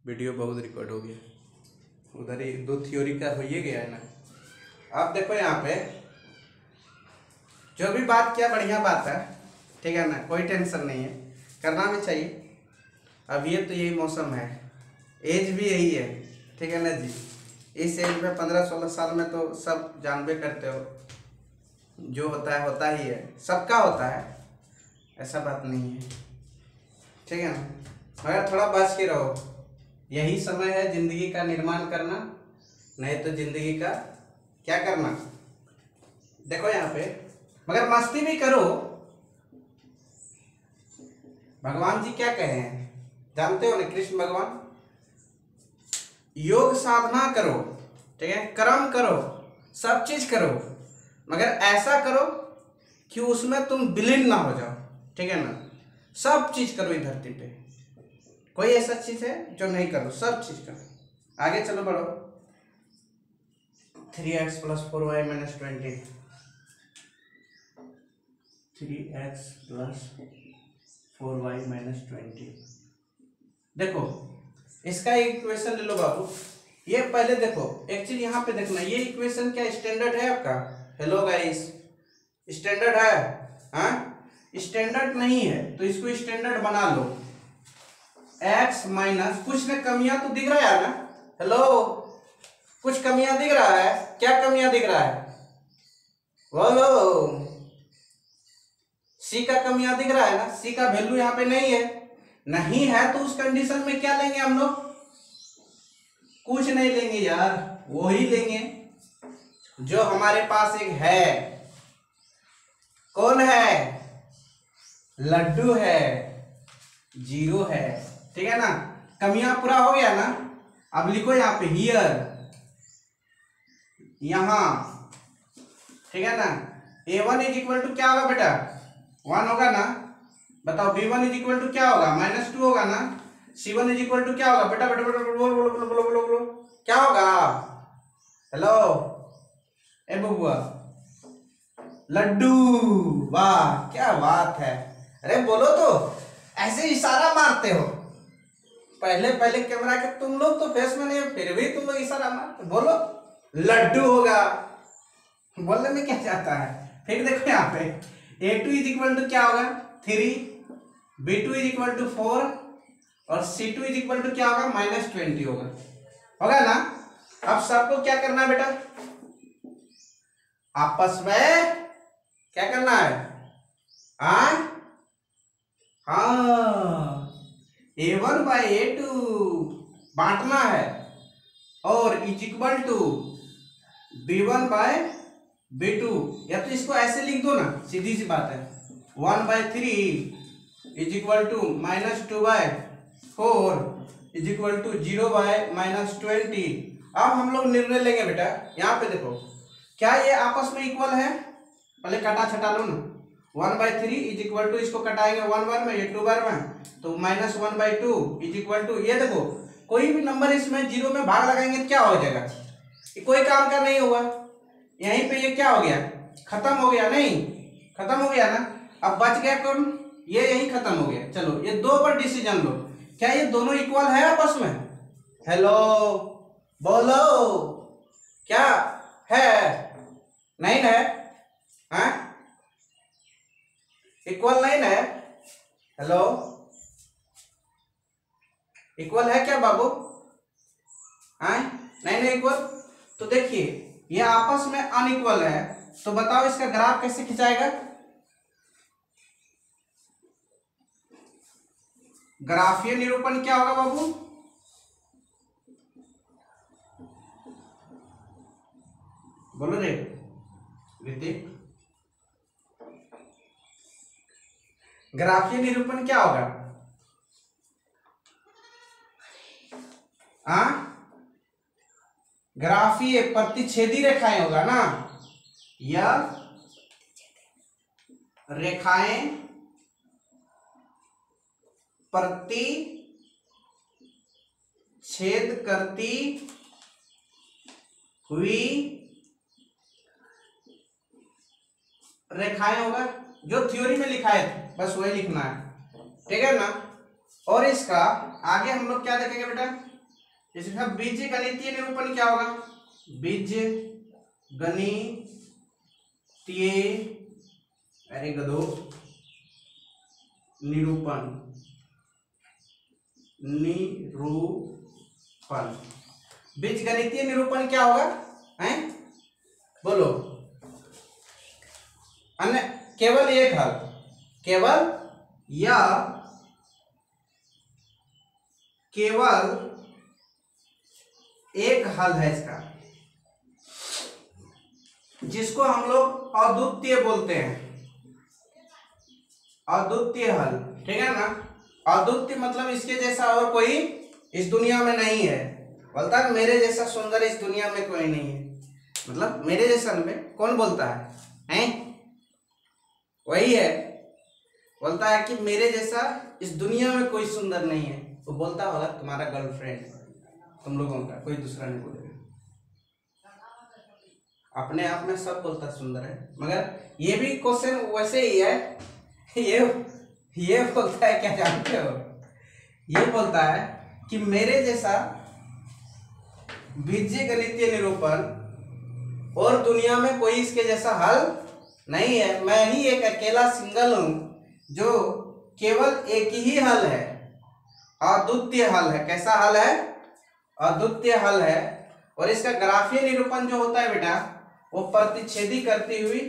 Video बहुत record हो गया, उधर ही दो थ्योरी का हो ही गया है ना। अब देखो यहाँ पे जो भी बात किया बढ़िया बात है, ठीक है ना, कोई टेंशन नहीं है, करना भी चाहिए। अब ये तो यही मौसम है, एज भी यही है, ठीक है ना जी। इस एज में 15-16 साल में तो सब जानबे करते हो, जो होता है होता ही है, सबका होता है, ऐसा बात नहीं है, ठीक है ना। मगर थोड़ा बच के रहो, यही समय है जिंदगी का निर्माण करना, नहीं तो जिंदगी का क्या करना। देखो यहाँ पे मगर मस्ती भी करो। भगवान जी क्या कहे हैं जानते हो ना, कृष्ण भगवान, योग साधना करो, ठीक है, कर्म करो, सब चीज करो, मगर ऐसा करो कि उसमें तुम विलीन ना हो जाओ, ठीक है ना। सब चीज करो इस धरती पे, कोई ऐसा चीज है जो नहीं करो, सब चीज करो। आगे चलो बढ़ो। 3x + 4y - 20, 3x + 4y - 20। देखो इसका इक्वेशन ले लो बाबू। ये पहले देखो एक चीज यहाँ पे देखना, ये इक्वेशन क्या स्टैंडर्ड है आपका? हेलो गाइस, स्टैंडर्ड है? हाँ, स्टैंडर्ड नहीं है तो इसको स्टैंडर्ड बना लो। x माइनस कुछ न कमियां तो दिख रहा है ना, हेलो, कुछ कमियां दिख रहा है, क्या कमियां दिख रहा है बोलो? c का कमियां दिख रहा है ना, c का वैल्यू यहाँ पे नहीं है, नहीं है तो उस कंडीशन में क्या लेंगे हम लोग? कुछ नहीं लेंगे यार, वो ही लेंगे जो हमारे पास एक है। कौन है? लड्डू है, 0 है, ठीक है ना। कमियां पूरा हो गया ना। अब लिखो यहाँ पे हियर, यहां, ठीक है ना। a1 = क्या होगा बेटा? 1 होगा ना। बताओ b1 = क्या होगा? -2 होगा ना। c1 = क्या होगा बेटा? बेटा बेटा बोलो बोलो बोलो बोलो बोलो बोलो, क्या होगा? हेलो ए बबुआ, लड्डू। वाह क्या बात है, अरे बोलो तो, ऐसे इशारा मारते हो। पहले पहले कैमरा के तुम लोग तो फेस में नहीं, फिर भी तुम लोग इशारा मारते, बोलो लड्डू होगा। बोलने में क्या जाता है। फिर देखो यहाँ पे a2 = क्या होगा? 3, b2 = 4 और c2 क्या होगा? -20 होगा ना। अब सबको क्या करना है बेटा? आपस में क्या करना है? हाँ, a1/a2 बांटना है और = b1/b2, या तो इसको ऐसे लिख दो ना, सीधी सी बात है। 1/3 = -2/4 = 0/-20। अब हम लोग निर्णय लेंगे बेटा, यहाँ पे देखो क्या ये आपस में इक्वल है? पहले काटा छटा लो ना। 1/3 = इसको कटाएंगे 1 बार में, ये 2 बार में, तो -1/2 ये देखो कोई भी नंबर इसमें 0 में भाग लगाएंगे तो क्या हो जाएगा? ये कोई काम का नहीं हुआ, यहीं पे ये क्या हो गया? खत्म हो गया, नहीं खत्म हो गया ना। अब बच गया कौन? ये यही खत्म हो गया। चलो ये 2 पर डिसीजन लो, क्या ये दोनों इक्वल है आपस में? हेलो बोलो, क्या है? नहीं है, हाँ इक्वल नहीं है। हेलो इक्वल है क्या बाबू? हाँ नहीं नहीं इक्वल। तो देखिए ये आपस में अनइक्वल है, तो बताओ इसका ग्राफ कैसे खिंचाएगा? ग्राफीय निरूपण क्या होगा बाबू? बोलो रे ऋतिक, ग्राफीय निरूपण क्या होगा? ग्राफीय प्रतिच्छेदी रेखाएं होगा ना, या रेखाएं प्रतिच्छेद करती हुई रेखाएं होगा, जो थ्योरी में लिखा है बस वही लिखना है, ठीक है ना। और इसका आगे हम लोग क्या देखेंगे बेटा? इसका बीज गणितीय निरूपण क्या होगा? बीज गणितीय, अरे गधो, निरूपण, बीज गणितीय निरूपण क्या होगा? हैं, बोलो। अन्य केवल एक हल, केवल या केवल एक हल है इसका, जिसको हम लोग अद्वितीय बोलते हैं, अद्वितीय हल, ठीक है ना। अद्वितीय मतलब इसके जैसा और कोई इस दुनिया में नहीं है। बोलता है मेरे जैसा सुंदर इस दुनिया में कोई नहीं है, मतलब मेरे जैसा में कौन बोलता है? हैं? वही है, बोलता है कि मेरे जैसा इस दुनिया में कोई सुंदर नहीं है। तो बोलता होगा तुम्हारा गर्लफ्रेंड, तुम लोगों का, कोई दूसरा नहीं बोलेगा। अपने आप में सब बोलता सुंदर है, मगर ये भी क्वेश्चन वैसे ही है। ये बोलता है, क्या जानते हो? ये बोलता है कि मेरे जैसा बीजीय गणितीय निरूपण और दुनिया में कोई इसके जैसा हल नहीं है। मैं ही एक अकेला सिंगल हूं जो केवल एक ही हल है, अद्वितीय हल है। कैसा हल है? अद्वितीय हल है। और इसका ग्राफीय निरूपण जो होता है बेटा, वो प्रतिच्छेदी करती हुई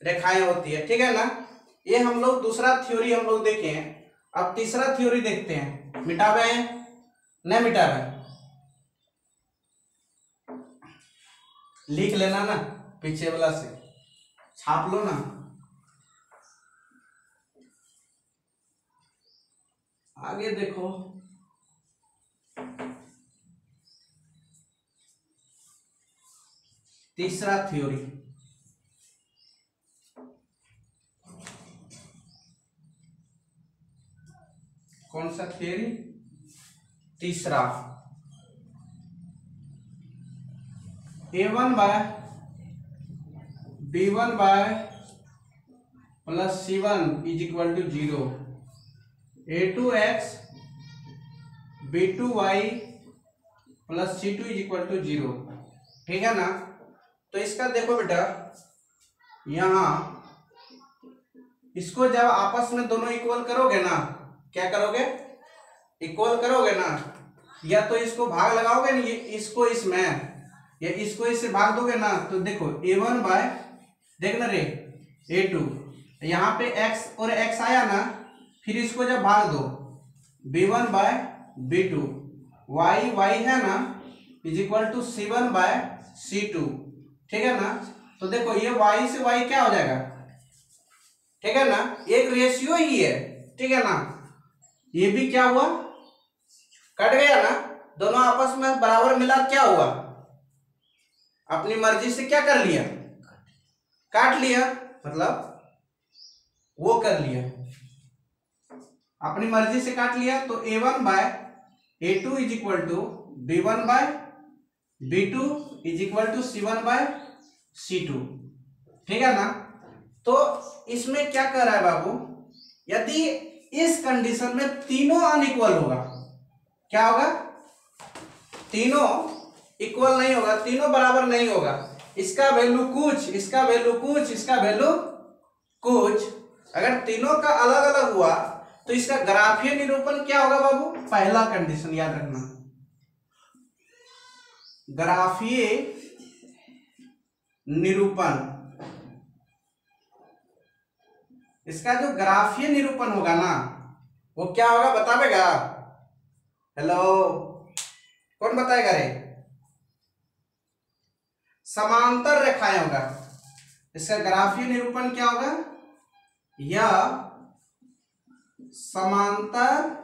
रेखाएं होती है, ठीक है ना। ये हम लोग दूसरा थ्योरी हम लोग देखे हैं। अब तीसरा थ्योरी देखते हैं। मिटावे हैं? नहीं मिटावे, लिख लेना ना, पीछे वाला से छाप लो ना। आगे देखो, तीसरा थ्योरी, कौन सा थ्योरी? तीसरा, A1 by B1 by plus C1 is equal to 0, A2x B2y plus C2 is equal to 0, ठीक है ना। तो इसका देखो बेटा, यहां इसको जब आपस में दोनों इक्वल करोगे ना, क्या करोगे? इक्वल करोगे ना, या तो इसको भाग लगाओगे ना, ये इसको इसमें, या इसको इससे भाग दोगे ना, तो देखो A1 बाय, देखना रे, A2, यहाँ पे x और x आया ना, फिर इसको जब भाग दो B1 बाय B2, y है ना, is equal to C1 by C2, ठीक है ना। तो देखो ये y से y क्या हो जाएगा, ठीक है ना, एक रेशियो ही है, ठीक है ना। ये भी क्या हुआ, कट गया ना, दोनों आपस में बराबर मिला, क्या हुआ, अपनी मर्जी से क्या कर लिया, काट लिया, मतलब वो कर लिया, अपनी मर्जी से काट लिया। तो A1 by A2 is equal to B1 by B2 is equal to C1 by C2, ठीक है ना। तो इसमें क्या कर रहा है बाबू, यदि इस कंडीशन में तीनों अनइक्वल होगा, क्या होगा, तीनों इक्वल नहीं होगा, तीनों बराबर नहीं होगा, इसका वैल्यू कुछ, इसका वैल्यू कुछ, इसका वैल्यू कुछ, अगर तीनों का अलग अलग हुआ तो इसका ग्राफीय निरूपण क्या होगा बाबू? पहला कंडीशन याद रखना, ग्राफीय निरूपण, इसका जो ग्राफीय निरूपण होगा ना, वो क्या होगा बतावेगा? हेलो, कौन बताएगा रे? समांतर रेखाएं होगा। इसका ग्राफीय निरूपण क्या होगा? यह समांतर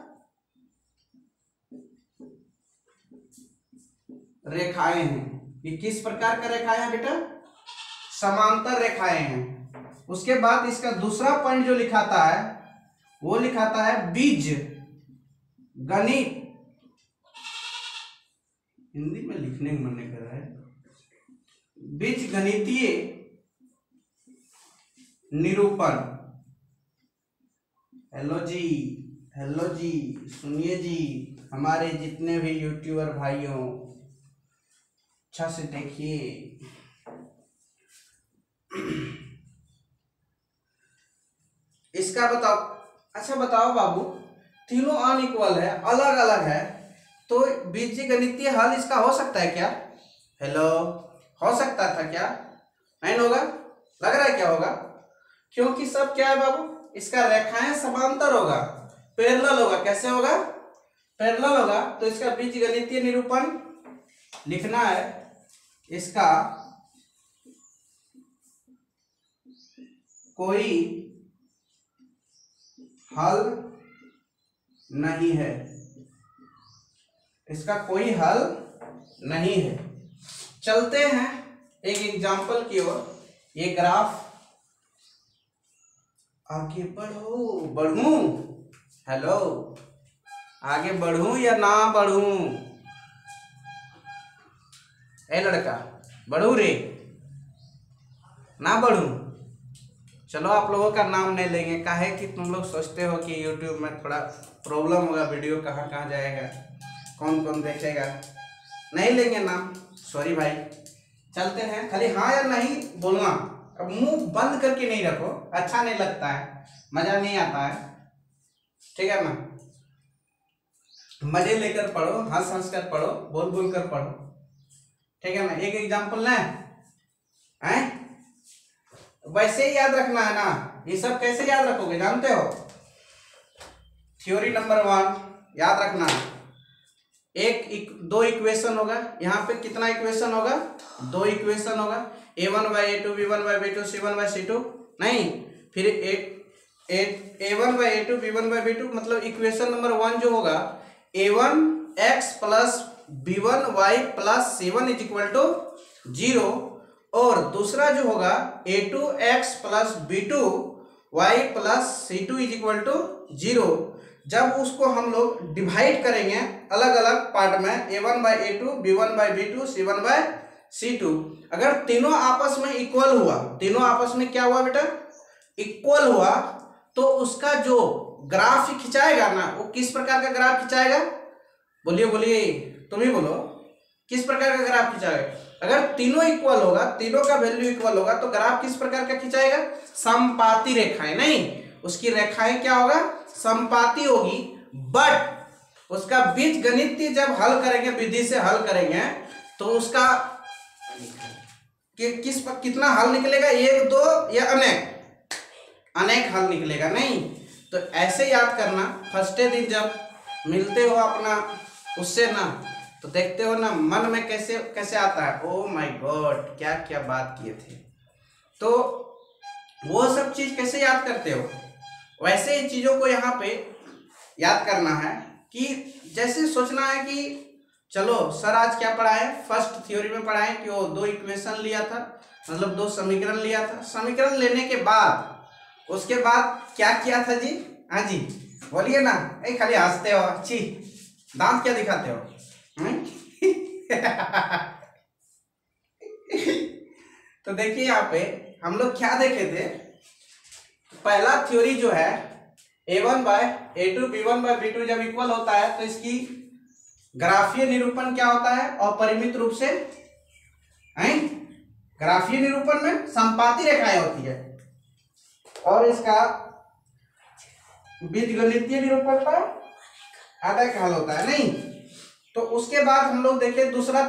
रेखाएं हैं। ये किस प्रकार का रेखाएं हैं बेटा? समांतर रेखाएं हैं। उसके बाद इसका दूसरा पॉइंट जो लिखाता है, वो लिखाता है बीज गणित, हिंदी में लिखने का मन नहीं कर रहा है, बीज गणितीय निरूपण। हेलो जी, हेलो जी, सुनिए जी, हमारे जितने भी यूट्यूबर भाइयों, अच्छा से देखिए। इसका बताओ। अच्छा बताओ बाबू, तीनों अनइक्वल है, अलग अलग है, तो बीजगणितीय हल इसका हो सकता है क्या? हेलो, हो सकता था क्या? नहीं होगा? लग रहा है क्या होगा? क्योंकि सब क्या है बाबू, इसका रेखाएं समांतर होगा, पैरेलल होगा। कैसे होगा? पैरेलल होगा। तो इसका बीजगणितीय निरूपण लिखना है, इसका कोई हल नहीं है, इसका कोई हल नहीं है। चलते हैं एक एग्जांपल की ओर। ये ग्राफ, आगे बढ़ो, बढ़ूं? हेलो, आगे बढ़ूं या ना बढ़ूं? ए लड़का, बढ़ू रे ना बढ़ूं? चलो, आप लोगों का नाम नहीं लेंगे, काहे कि तुम लोग सोचते हो कि YouTube में थोड़ा प्रॉब्लम होगा, वीडियो कहाँ कहाँ जाएगा, कौन कौन देखेगा। नहीं लेंगे नाम, सॉरी भाई। चलते हैं, खाली हाँ या नहीं बोलना। अब मुंह बंद करके नहीं रखो, अच्छा नहीं लगता है, मजा नहीं आता है, ठीक है ना? मजे लेकर पढ़ो, हंस हंस कर पढ़ो, बोल बोल कर पढ़ो, ठीक है ना? एक एग्जाम्पल है, वैसे ही याद रखना है ना। ये सब कैसे याद रखोगे जानते हो? थ्योरी नंबर 1 याद रखना है। दो इक्वेशन होगा, यहाँ पे कितना इक्वेशन होगा? 2 इक्वेशन होगा। a1/a2 b1/b2 c1/c2, नहीं, फिर a1/a2 b1/b2, मतलब इक्वेशन नंबर 1 जो होगा, a1x plus b1y plus c1 is equal to 0, और दूसरा जो होगा a2x plus b2y plus c2 is equal to 0। जब उसको हम लोग डिवाइड करेंगे अलग अलग पार्ट में, a1/a2 b1/b2 c1/c2, अगर तीनों आपस में इक्वल हुआ, तीनों आपस में क्या हुआ बेटा? इक्वल हुआ, तो उसका जो ग्राफ खिंचाएगा ना, वो किस प्रकार का ग्राफ खिंचाएगा? बोलिए बोलिए, तुम ही बोलो, किस प्रकार का ग्राफ खिंचाएगा? अगर तीनों इक्वल होगा, तीनों का वैल्यू इक्वल होगा, तो ग्राफ किस प्रकार का खिंचाएगा? समपाती रेखाएं, नहीं, उसकी रेखाएं क्या होगा? समपाती होगी। बट उसका बीजगणितीय जब हल करेंगे, विधि से हल करेंगे, तो उसका कितना हल निकलेगा? 1 2 या अनेक हल निकलेगा। नहीं तो ऐसे याद करना, फर्स्ट दिन जब मिलते हो अपना उससे ना, तो देखते हो ना मन में कैसे कैसे आता है, ओ माय गॉड, क्या क्या बात किए थे। तो वो सब चीज कैसे याद करते हो, वैसे ही चीजों को यहाँ पे याद करना है। कि जैसे सोचना है कि चलो सर आज क्या पढ़ाए, फर्स्ट थ्योरी में पढ़ाए कि वो 2 इक्वेशन लिया था, मतलब 2 समीकरण लिया था। समीकरण लेने के बाद उसके बाद क्या किया था जी? हाँ जी बोलिए ना, खाली हंसते हो, अच्छी दांत क्या दिखाते हो? तो देखिए यहाँ पे हम लोग क्या देखे थे। पहला थ्योरी जो है a1/a2 b1/b2 जब इक्वल होता है, तो इसकी ग्राफीय निरूपण क्या होता है? अपरिमित रूप से, ग्राफीय निरूपण में समपाती रेखाएं होती है, और इसका बीजगणितीय निरूपण का अनेक हल होता है। नहीं तो उसके बाद हम लोग देखे दूसरा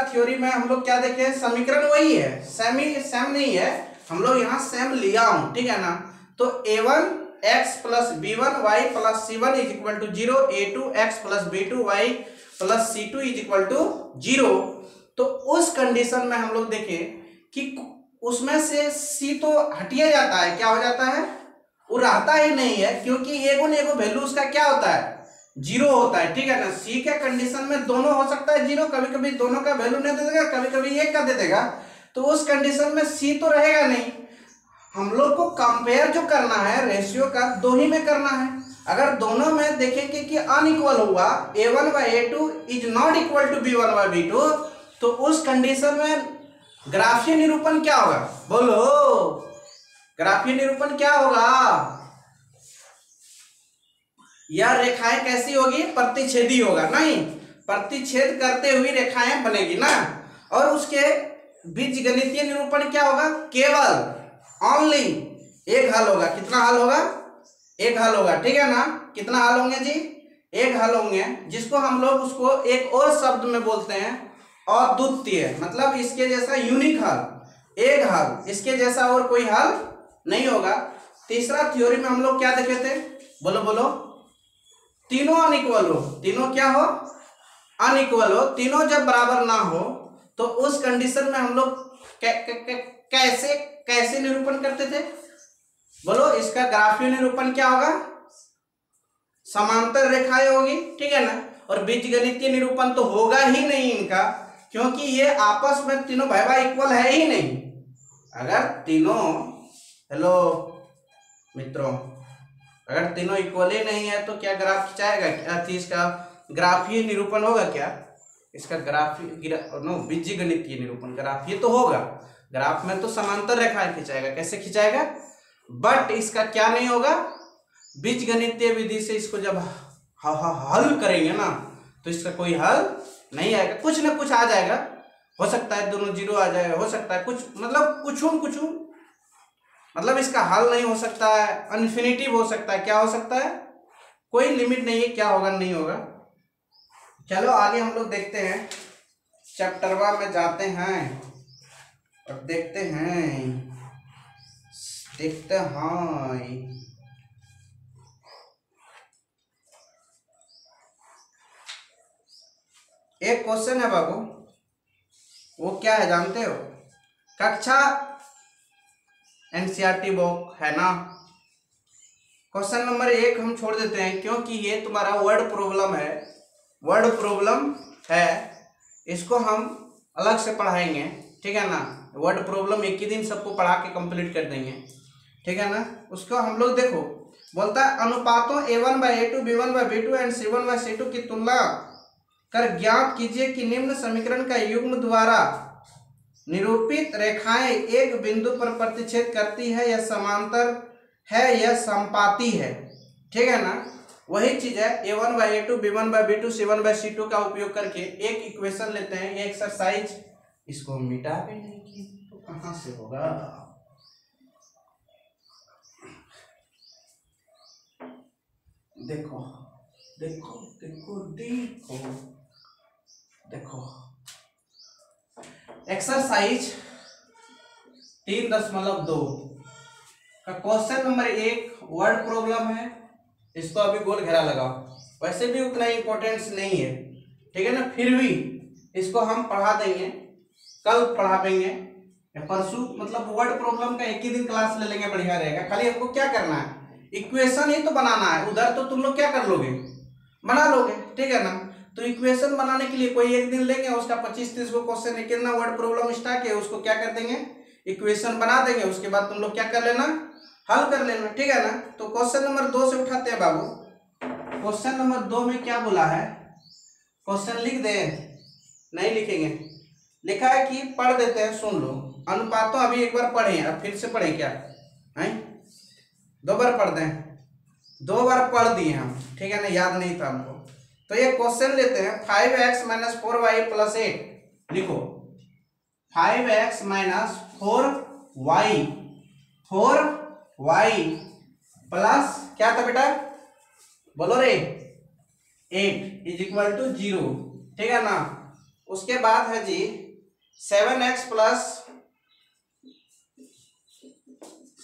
थ्योरी में हम लोग क्या देखे? समीकरण वही है, सेम नहीं है, हम लोग यहाँ सेम लिया हूं, ठीक है ना? तो a1x plus b1y plus c1 is equal to 0, a2x plus b2y plus c2 is equal to 0। तो उस कंडीशन में हम लोग देखे कि उसमें से c तो हटिया जाता है, क्या हो जाता है? वो रहता ही नहीं है, क्योंकि एगो वैल्यू उसका क्या होता है? 0 होता है, ठीक है ना? सी के कंडीशन में दोनों हो सकता है 0, कभी कभी दोनों का वैल्यू नहीं दे देगा, कभी कभी एक का दे देगा। तो उस कंडीशन में सी तो रहेगा नहीं। हम लोग को कंपेयर जो करना है रेशियो का, 2 ही में करना है। अगर दोनों में देखेंगे कि अनइक्वल हुआ, a1/a2 is not equal to b1/b2, तो उस कंडीशन में ग्राफीय निरूपण क्या होगा? बोलो, ग्राफीय निरूपण क्या होगा? यह रेखाएं कैसी होगी, प्रतिच्छेदी होगा, नहीं प्रतिच्छेद करते हुई रेखाएं बनेगी ना। और उसके बीजगणितीय निरूपण क्या होगा, केवल ओनली एक हल होगा। कितना हल होगा, एक हल होगा, ठीक है ना। कितना हल होंगे जी, एक हल होंगे, जिसको हम लोग उसको एक और शब्द में बोलते हैं अद्वितीय, मतलब इसके जैसा यूनिक हल, एक हल, इसके जैसा और कोई हल नहीं होगा। तीसरा थ्योरी में हम लोग क्या देखे थे, बोलो बोलो, तीनों अनइक्वल हो, तीनों क्या हो, अनइक्वल हो, तीनों जब बराबर ना हो तो उस कंडीशन में हम लोग कैसे कैसे निरूपण करते थे, बोलो। इसका ग्राफीय निरूपण क्या होगा, समांतर रेखाएं होगी, ठीक है ना। और बीजगणितीय निरूपण तो होगा ही नहीं इनका, क्योंकि ये आपस में तीनों भाई भाई इक्वल है ही नहीं। अगर तीनों, हेलो मित्रों, अगर तीनों इक्वल ही नहीं है तो क्या ग्राफ खिंचाएगा, क्या इसका ग्राफीय निरूपण होगा क्या, इसका ग्राफीय बीजगणितीय निरूपण, ग्राफीय तो होगा, ग्राफ में तो समांतर रेखाएं खिंचाएगा, कैसे खिंचाएगा, बट इसका क्या नहीं होगा, बीजगणितीय विधि से इसको जब हल करेंगे ना तो इसका कोई हल नहीं आएगा, कुछ ना कुछ आ जाएगा, हो सकता है दोनों जीरो आ जाए, हो सकता है कुछ, मतलब कुछ मतलब इसका हल नहीं हो सकता है, इन्फिनिटिव हो सकता है, क्या हो सकता है, कोई लिमिट नहीं है, क्या होगा नहीं होगा। चलो आगे हम लोग देखते हैं, चैप्टर 1 में जाते हैं और देखते हैं एक क्वेश्चन है बाबू, वो क्या है जानते हो, कक्षा एनसीईआरटी बुक है ना। क्वेश्चन नंबर 1 हम छोड़ देते हैं, क्योंकि ये तुम्हारा वर्ड प्रॉब्लम है, इसको हम अलग से पढ़ाएंगे, ठीक है ना। वर्ड प्रॉब्लम एक ही दिन सबको पढ़ा के कंप्लीट कर देंगे, ठीक है ना। उसको हम लोग देखो, बोलता है अनुपातों a1/a2 b1/b2 एंड c1/c2 की तुलना कर ज्ञात कीजिए कि निम्न समीकरण का युग्म द्वारा निरूपित रेखाएं एक बिंदु पर प्रतिच्छेद करती है या समांतर है या समपाती है, ठीक है ना। वही चीज है, a1/a2 b1/b2 c1/c2 का उपयोग करके एक इक्वेशन लेते हैं, ये एक्सरसाइज, इसको मिटा भी नहीं की तो कहां से होगा, देखो देखो देखो देखो देखो, एक्सरसाइज 3.2 का क्वेश्चन नंबर 1 वर्ड प्रॉब्लम है, इसको अभी गोल घेरा लगाओ, वैसे भी उतना इंपॉर्टेंस नहीं है, ठीक है ना, फिर भी इसको हम पढ़ा देंगे, कल पढ़ा देंगे या परसों, मतलब वर्ड प्रॉब्लम का एक ही दिन क्लास ले लेंगे, बढ़िया रहेगा। खाली हमको क्या करना है, इक्वेशन ही तो बनाना है, उधर तो तुम लोग क्या कर लोगे, बना लोगे, ठीक है ना। तो इक्वेशन बनाने के लिए कोई एक दिन लेंगे, उसका 25-30 को क्वेश्चन है, कितना वर्ड प्रॉब्लम स्टार्ट है, उसको क्या कर देंगे, इक्वेशन बना देंगे, उसके बाद तुम लोग क्या कर लेना, हल कर लेना, ठीक है ना। तो क्वेश्चन नंबर 2 से उठाते हैं बाबू। क्वेश्चन नंबर 2 में क्या बोला है, क्वेश्चन लिख दे, नहीं लिखेंगे, लिखा है कि पढ़ देते हैं, सुन लो। अनुपातों अभी एक बार पढ़े, अब फिर से पढ़े क्या है, 2 बार पढ़ दें, 2 बार पढ़ दिए हम, ठीक है ना, याद नहीं था हमको। तो ये क्वेश्चन लेते हैं, 5x - 4y + 8, लिखो 5x - 4y प्लस क्या था बेटा, बोलो रे, 8 = 0, ठीक है ना। उसके बाद है जी 7x +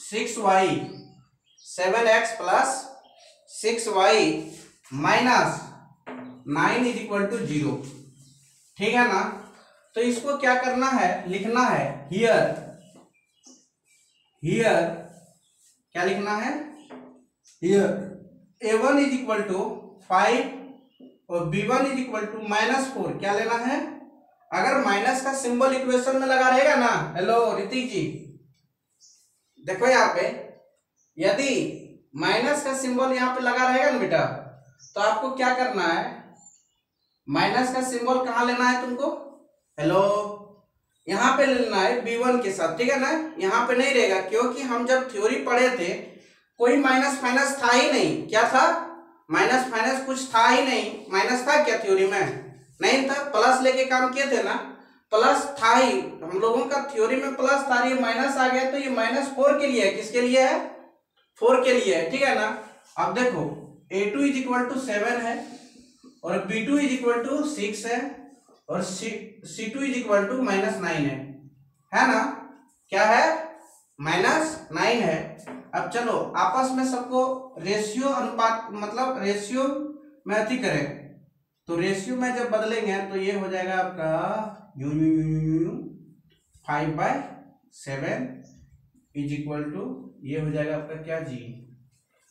6y, 7x + 6y - 9 = 0, ठीक है ना। तो इसको क्या करना है, लिखना है हियर क्या लिखना है, हियर a1 = 5 और b1 = -4, क्या लेना है, अगर माइनस का सिंबल इक्वेशन में लगा रहेगा ना, हेलो ऋतिक जी, देखो यहाँ पे यदि माइनस का सिंबल यहाँ पे लगा रहेगा ना बेटा, तो आपको क्या करना है, माइनस का सिंबल कहाँ लेना है तुमको, हेलो यहाँ पे लेना है b1 के साथ, ठीक है ना। यहाँ पे नहीं रहेगा, क्योंकि हम जब थ्योरी पढ़े थे कोई माइनस था ही नहीं, क्या था, माइनस फाइनस कुछ था ही नहीं, माइनस था क्या थ्योरी में? नहीं था, प्लस लेके काम किए थे ना, प्लस था ही, हम लोगों का थ्योरी में प्लस था, ये माइनस आ गया तो ये -4 के लिए है, किसके लिए है? 4 के लिए है, ठीक है ना। अब देखो a2 = 7 है और b2 = 6 है और c2 = -9 है ना, क्या है? -9 है। अब चलो आपस में सबको रेशियो अनुपात मतलब रेशियो में अति करें, तो रेशियो में जब बदलेंगे तो ये हो जाएगा आपका 5/7 = ये हो जाएगा आपका क्या जी,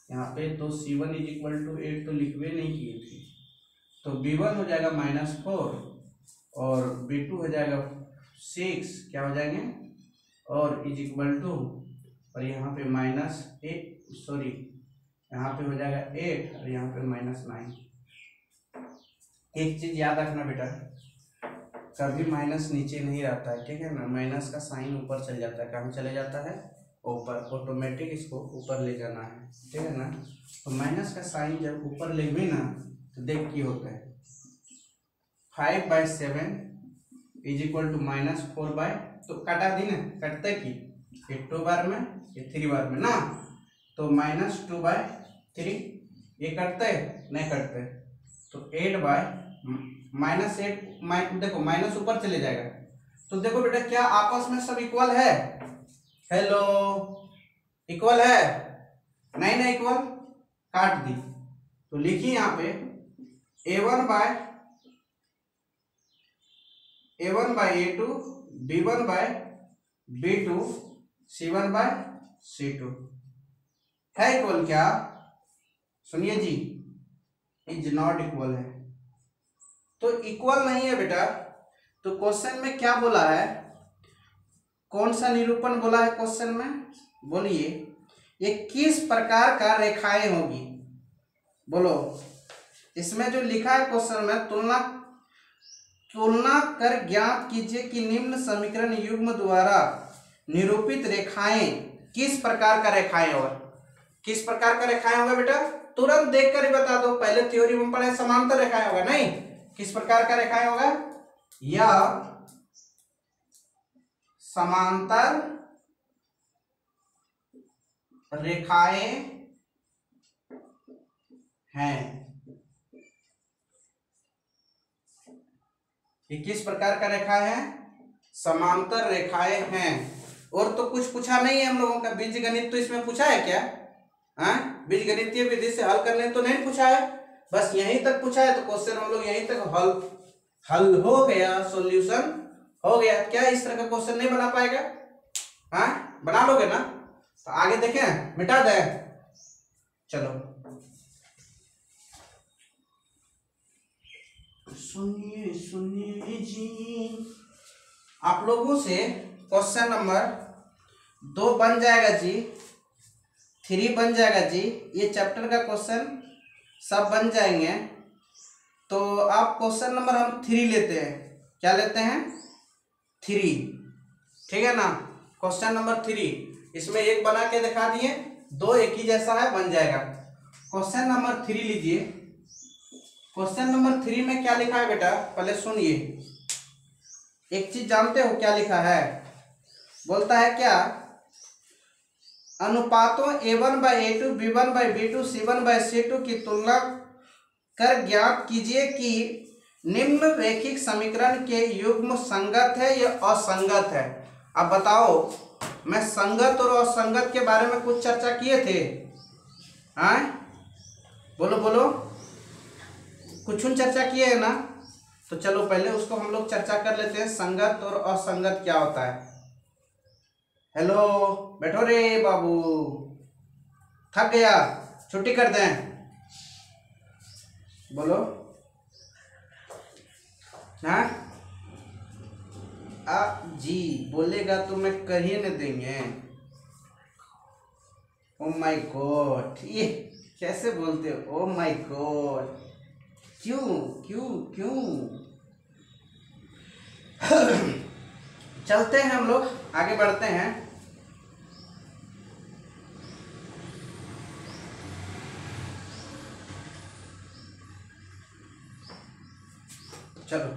यहाँ पे तो c1 = 8 तो लिखवे नहीं किए थे, तो b1 हो जाएगा -4 और b2 हो जाएगा 6, क्या हो जाएंगे, और = और यहाँ पे -8 सॉरी यहाँ पे हो जाएगा 8 और यहाँ पे -9। एक चीज याद रखना बेटा, कभी माइनस नीचे नहीं रहता है, ठीक है ना, माइनस का साइन ऊपर चल जाता है, कहाँ चले जाता है? ऊपर, ऑटोमेटिक इसको ऊपर ले जाना है, ठीक है ना। तो माइनस का साइन जब ऊपर ले गई ना तो देख की होता है 5/7 = -4 तो काटा दी ना, कटते की ये 2 बार में ये 3 बार में ना, तो -2/3 ये कटते नहीं कटते, तो 8/-8 देखो माइनस ऊपर चले जाएगा, तो देखो बेटा क्या आपस में सब इक्वल है? हेलो, इक्वल है? नहीं ना इक्वल, काट दी, तो लिखिए यहाँ पे a1/a2 b1/b2 c1/c2 है इक्वल क्या? सुनिए जी, इज नॉट इक्वल है, तो इक्वल नहीं है बेटा। तो क्वेश्चन में क्या बोला है, कौन सा निरूपण बोला है क्वेश्चन में? बोलिए, ये किस प्रकार का रेखाएं होगी? बोलो, इसमें जो लिखा है क्वेश्चन में, तुलना कर ज्ञात कीजिए कि निम्न समीकरण युग्म द्वारा निरूपित रेखाएं किस प्रकार का रेखाएं होगा? किस प्रकार का रेखाएं होगा बेटा? तुरंत देखकर ही बता दो, पहले थ्योरी में पढ़े समांतर रेखाएं होगा, नहीं, किस प्रकार का रेखाएं होगा? यह समांतर रेखाएं हैं। ये किस प्रकार का रेखा है? समांतर रेखाएं हैं। और तो कुछ पूछा नहीं है हम लोगों का, बीजगणित तो इसमें पूछा है क्या? बीजगणितीय विधि से हल करने तो नहीं पूछा है, बस यहीं तक पूछा है, तो क्वेश्चन हम लोग यहीं तक हल हो गया, सॉल्यूशन हो गया। क्या इस तरह का क्वेश्चन नहीं बना पाएगा? बना लोगे ना? तो आगे देखें, मिटा दे, चलो सुनिए सुनिए जी, आप लोगों से क्वेश्चन नंबर 2 बन जाएगा जी, 3 बन जाएगा जी, ये चैप्टर का क्वेश्चन सब बन जाएंगे। तो आप क्वेश्चन नंबर हम 3 लेते हैं, क्या लेते हैं? 3, ठीक है ना। क्वेश्चन नंबर 3, इसमें एक बना के दिखा दिए, 2 एक ही जैसा है, बन जाएगा। क्वेश्चन नंबर 3 लीजिए। क्वेश्चन नंबर 3 में क्या लिखा है बेटा? पहले सुनिए, एक चीज जानते हो क्या लिखा है? बोलता है क्या, अनुपातों a1/a2 b1/b2 c1/c2 की तुलना कर ज्ञात कीजिए कि निम्न रैखिक समीकरण के युग्म संगत है या असंगत है। अब बताओ, मैं संगत और असंगत के बारे में कुछ चर्चा किए थे, बोलो बोलो, कुछ चर्चा किए है ना? तो चलो पहले उसको हम लोग चर्चा कर लेते हैं, संगत और असंगत क्या होता है। हेलो, बैठो रे बाबू, थक गया, छुट्टी कर दें, बोलो। जी बोलेगा तो मैं कर ही न देंगे। ओ माय गॉड, ये कैसे बोलते हो? ओ माय गॉड, क्यों क्यों क्यों? चलते हैं हम लोग, आगे बढ़ते हैं। चलो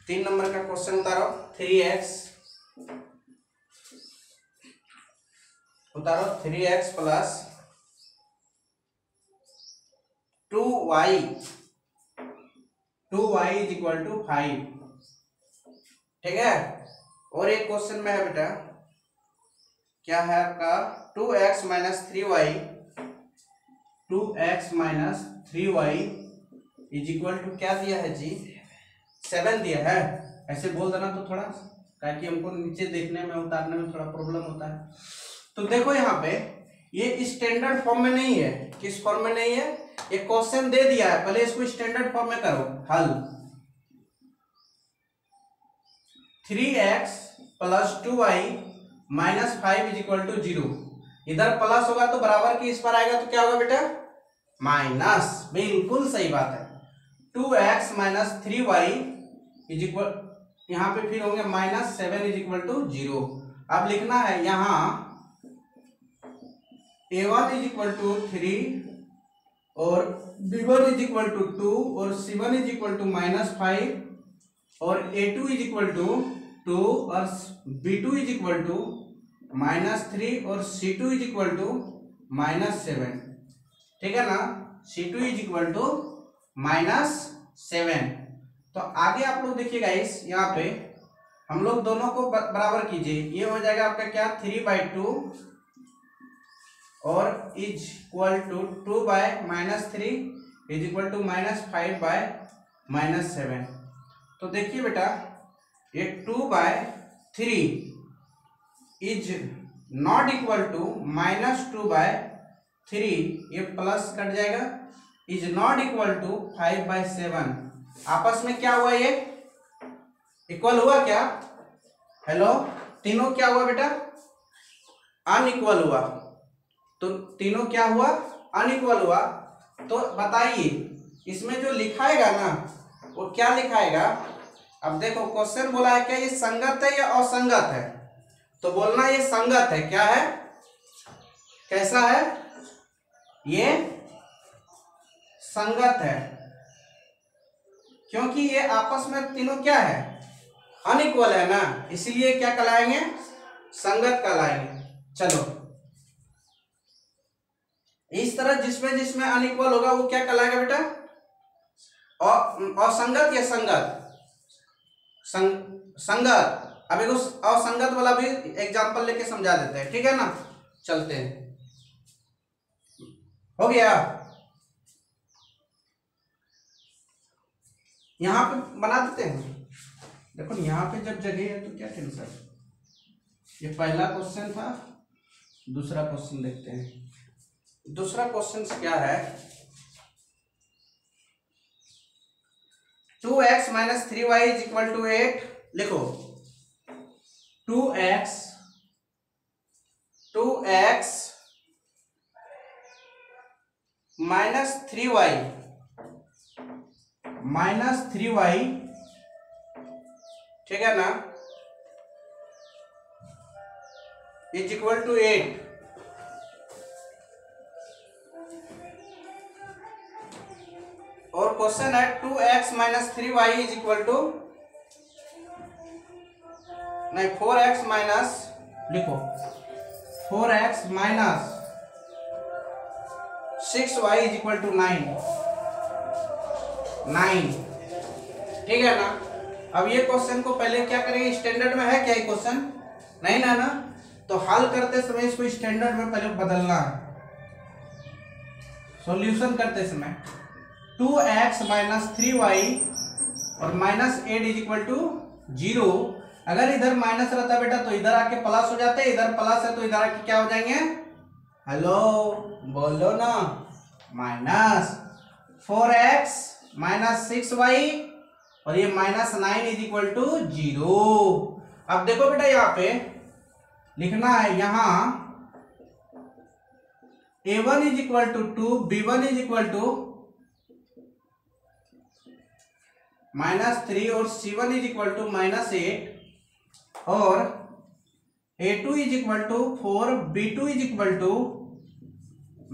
3 नंबर का क्वेश्चन उतारो। 3x उतारो, 3x plus 2y is equal to 5। ठीक है। और एक क्वेश्चन में है बेटा, क्या है आपका 2x minus 3y is equal to क्या दिया है जी, 7 दिया है। ऐसे बोल देना तो थोड़ा, ताकि हमको नीचे देखने में उतारने में थोड़ा प्रॉब्लम होता है। तो देखो यहाँ पे ये स्टैंडर्ड फॉर्म में नहीं है। किस फॉर्म में नहीं है? ये क्वेश्चन दे दिया है, पहले इसको स्टैंडर्ड फॉर्म में करो हल। 3x plus 2y minus 5 is equal to 0। इधर प्लस होगा तो बराबर की इस पर आएगा तो क्या होगा बेटा, माइनस। बिल्कुल सही बात है। 2x minus 3y is equal, यहाँ पे फिर होंगे माइनस 7 इज इक्वल टू 0। अब लिखना है यहाँ a1 इज इक्वल टू 3 और b1 इज इक्वल टू 2 और c1 is equal to minus 5 और a2 इज इक्वल टू 2 और b2 is equal to minus 3 और c2 is equal to minus 7। ठीक है ना, c2 is equal to minus 7। तो आगे आप लोग देखिएगा, इस यहाँ पे हम लोग दोनों को बराबर कीजिए। ये हो जाएगा आपका क्या, 3/2 और is equal to 2/-3 is equal to -5/-7। तो देखिए बेटा, ये 2/3 इज नॉट इक्वल टू -2/3, ये प्लस कट जाएगा, इज नॉट इक्वल टू 5/7। आपस में क्या हुआ, ये इक्वल हुआ क्या? हेलो, तीनों क्या हुआ बेटा, अनइक्वल हुआ। तो तीनों क्या हुआ, अनइक्वल हुआ। तो बताइए इसमें जो लिखाएगा ना वो क्या लिखाएगा? अब देखो क्वेश्चन बोला है क्या ये संगत है या असंगत है, तो बोलना ये संगत है। क्या है, कैसा है, ये संगत है, क्योंकि ये आपस में तीनों क्या है, अनइक्वल है ना, इसलिए क्या कहलाएंगे, संगत कहलाएंगे। चलो इस तरह जिसमें जिसमें अनइक्वल होगा वो क्या कहलाएगा बेटा, असंगत या संगत, संगत। अब एक असंगत वाला भी एग्जांपल लेके समझा देते हैं। ठीक है ना, चलते हैं। हो गया, यहां पे बना देते हैं। देखो यहाँ पे जब जगह है तो क्या टेंशन। ये पहला क्वेश्चन था, दूसरा क्वेश्चन देखते हैं। दूसरा क्वेश्चन क्या है, 2x minus 3y is equal to 8। लिखो 2x माइनस 3y, ठीक है ना, इज इक्वल टू 8। और क्वेश्चन है 2x minus 3y is equal to, नहीं 4x माइनस, लिखो 4x minus 6y is equal to 9। ठीक है ना। अब ये क्वेश्चन को पहले क्या करेंगे, स्टैंडर्ड में है क्या ये क्वेश्चन, नहीं ना, तो हल करते समय इसको स्टैंडर्ड में पहले बदलना है। सॉल्यूशन करते समय 2x माइनस 3y और माइनस 8 इज इक्वल टू 0। अगर इधर माइनस रहता बेटा तो इधर आके प्लस हो जाते, इधर प्लस है तो इधर आके क्या हो जाएंगे, हेलो बोलो ना, माइनस 4x माइनस 6y और ये माइनस 9 इज इक्वल टू 0। अब देखो बेटा यहाँ पे लिखना है, यहाँ a1 is equal to 2, b1 is equal to -3 और c1 इज इक्वल टू -8 और a2 is equal to 4, b2 is equal to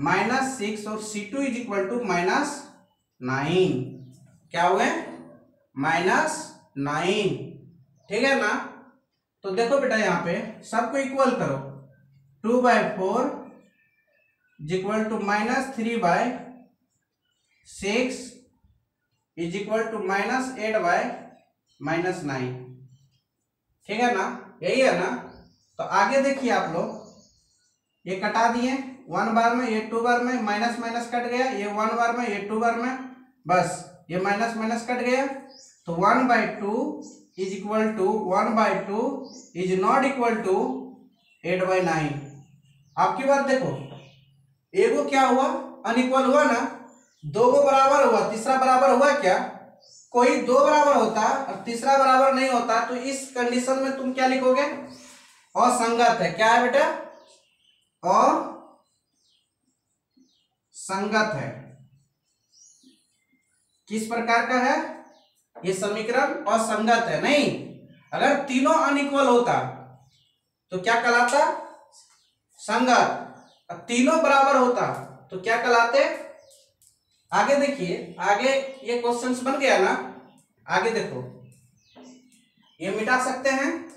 -6 और c2 इज इक्वल टू -9। क्या हुए, -9, ठीक है ना। तो देखो बेटा यहाँ पे सबको इक्वल करो, 2/4 equal to -3/6 is equal to -8/-9, ठीक है ना, यही है ना। तो आगे देखिए आप लोग, ये कटा दिए 1 बार में, ये 2 बार में, माइनस माइनस कट गया, ये 1 बार में, ये 2 बार में, बस ये माइनस माइनस कट गया। तो 1/2 is equal to 1/2 is not equal to 8/9। आपकी बात देखो, एगो क्या हुआ, अनइक्वल हुआ ना, दो को बराबर हुआ, तीसरा बराबर हुआ क्या, कोई दो बराबर होता और तीसरा बराबर नहीं होता, तो इस कंडीशन में तुम क्या लिखोगे, असंगत है। क्या है बेटा, असंगत है। किस प्रकार का है ये समीकरण, असंगत है। नहीं, अगर तीनों अनइक्वल होता तो क्या कहलाता, संगत। तीनों बराबर होता तो क्या कहलाते। आगे देखिए, आगे ये क्वेश्चंस बन गया ना, आगे देखो, ये मिटा सकते हैं,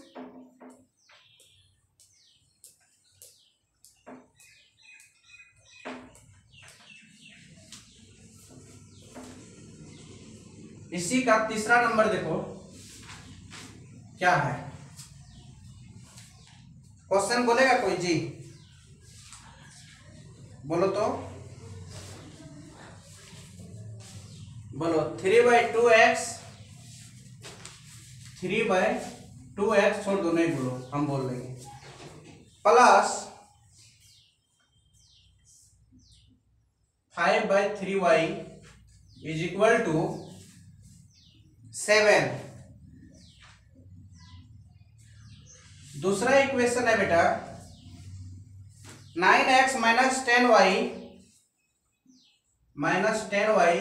इसी का तीसरा नंबर देखो क्या है। क्वेश्चन बोलेगा कोई जी, बोलो तो, बोलो 3/2x, 3/2x छोड़ दो, नहीं बोलो, हम बोल देंगे, plus 5/3y is equal to 7। दूसरा इक्वेशन है बेटा 9x minus 10y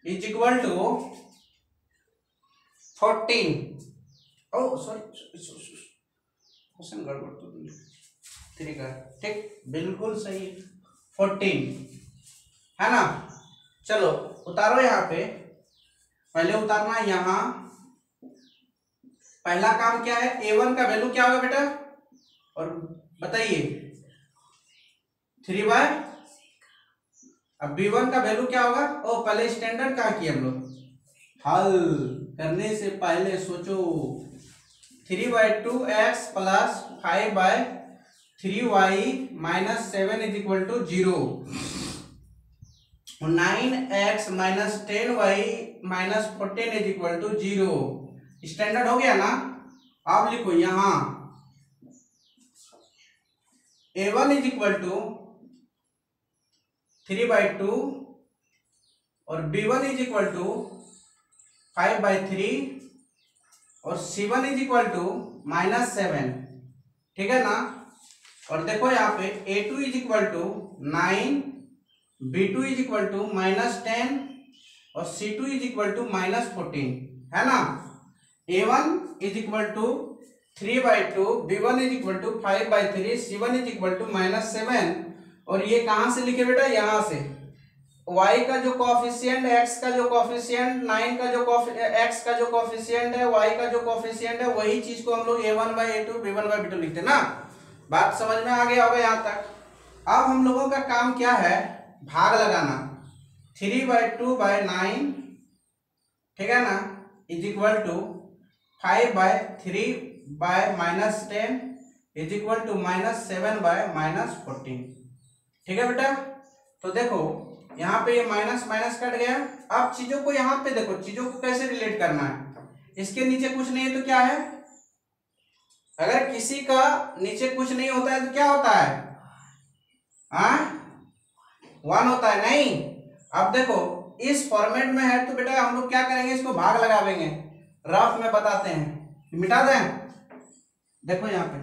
is equal to 14। Oh sorry, question गड़बड़ तो ठीक है, ठीक, बिल्कुल सही, 14 है ना। चलो उतारो, यहाँ पे पहले उतारना, यहाँ पहला काम क्या है, a1 का वैल्यू क्या होगा बेटा, और बताइए 3/, अब b1 का वैल्यू क्या होगा। ओ पहले स्टैंडर्ड कहाँ किए हम लोग, हल करने से पहले सोचो, 3/2x plus 5/3y minus 7 is equal to 0, 9x minus 10y minus 14 is equal to 0। Standard हो गया ना। आप लिखो यहां a1 इज इक्वल टू 3/2 और b1 इज इक्वल टू 5/3 और c1 इज इक्वल टू -7, ठीक है ना। और देखो यहाँ पे a2 is equal to 9, b2 is equal to -10 और c2 इज इक्वल टू -14, है ना। a1 is equal to 3/2, b1 is equal to 5/3, c1 is equal to -7। और ये कहां से लिखे बेटा, यहां से y का जो कोफिशिएंट, x का जो कोफिशिएंट, 9 का जो x का जो कोफिशिएंट है, y का जो कोफिशिएंट है, वही चीज को हम लोग a1/a2 b1/b2 लिखते हैं ना। बात समझ में आ गया होगा यहाँ तक। अब हम लोगों का काम क्या है, भाग लगाना। 3/2/9, ठीक है ना, is equal to 5/3 -10 is equal to -7/-14, ठीक है बेटा। तो देखो यहाँ पे ये माइनस माइनस कट गया। अब चीजों को यहाँ पे देखो, चीजों को कैसे रिलेट करना है। इसके नीचे कुछ नहीं है तो क्या है, अगर किसी का नीचे कुछ नहीं होता है तो क्या होता है, 1 होता है, नहीं। अब देखो इस फॉर्मेट में है तो बेटा हम लोग क्या करेंगे, इसको भाग लगावेंगे, रफ में बताते हैं, मिटा दें। देखो यहाँ पे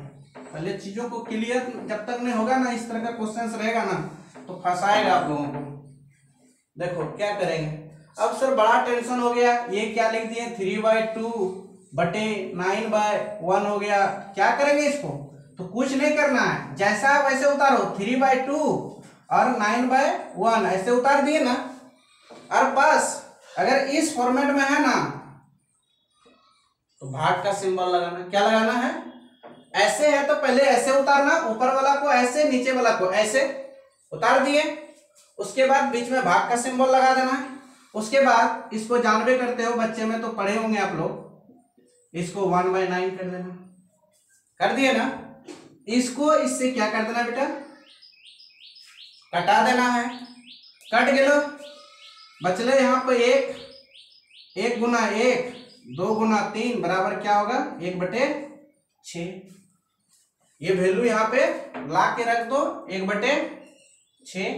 पहले चीजों को क्लियर जब तक नहीं होगा ना, इस तरह का क्वेश्चन रहेगा ना तो फंसाएगा आप लोगों को। देखो क्या करेंगे, अब सर बड़ा टेंशन हो गया, ये क्या लिख दिए 3/2/9/1 हो गया, क्या करेंगे इसको। तो कुछ नहीं करना है, जैसा वैसे उतारो, 3/2 और 9/1 ऐसे उतार दिए ना। और बस अगर इस फॉर्मेट में है ना तो भाग का सिंबल लगाना। क्या लगाना है? ऐसे है तो पहले ऐसे उतारना, ऊपर वाला को ऐसे, नीचे वाला को ऐसे उतार दिए। उसके बाद बीच में भाग का सिंबल लगा देना है। उसके बाद इसको जानबे करते हो, बच्चे में तो पढ़े होंगे आप लोग, इसको 1/9 कर देना। कर दिए ना? इसको इससे क्या कर देना बेटा? कटा देना है। कट गए, बचले यहाँ पे 1 गुना 1 2 गुना 3 बराबर क्या होगा? 1/6। ये वैल्यू यहाँ पे ला के रख दो, 1/6।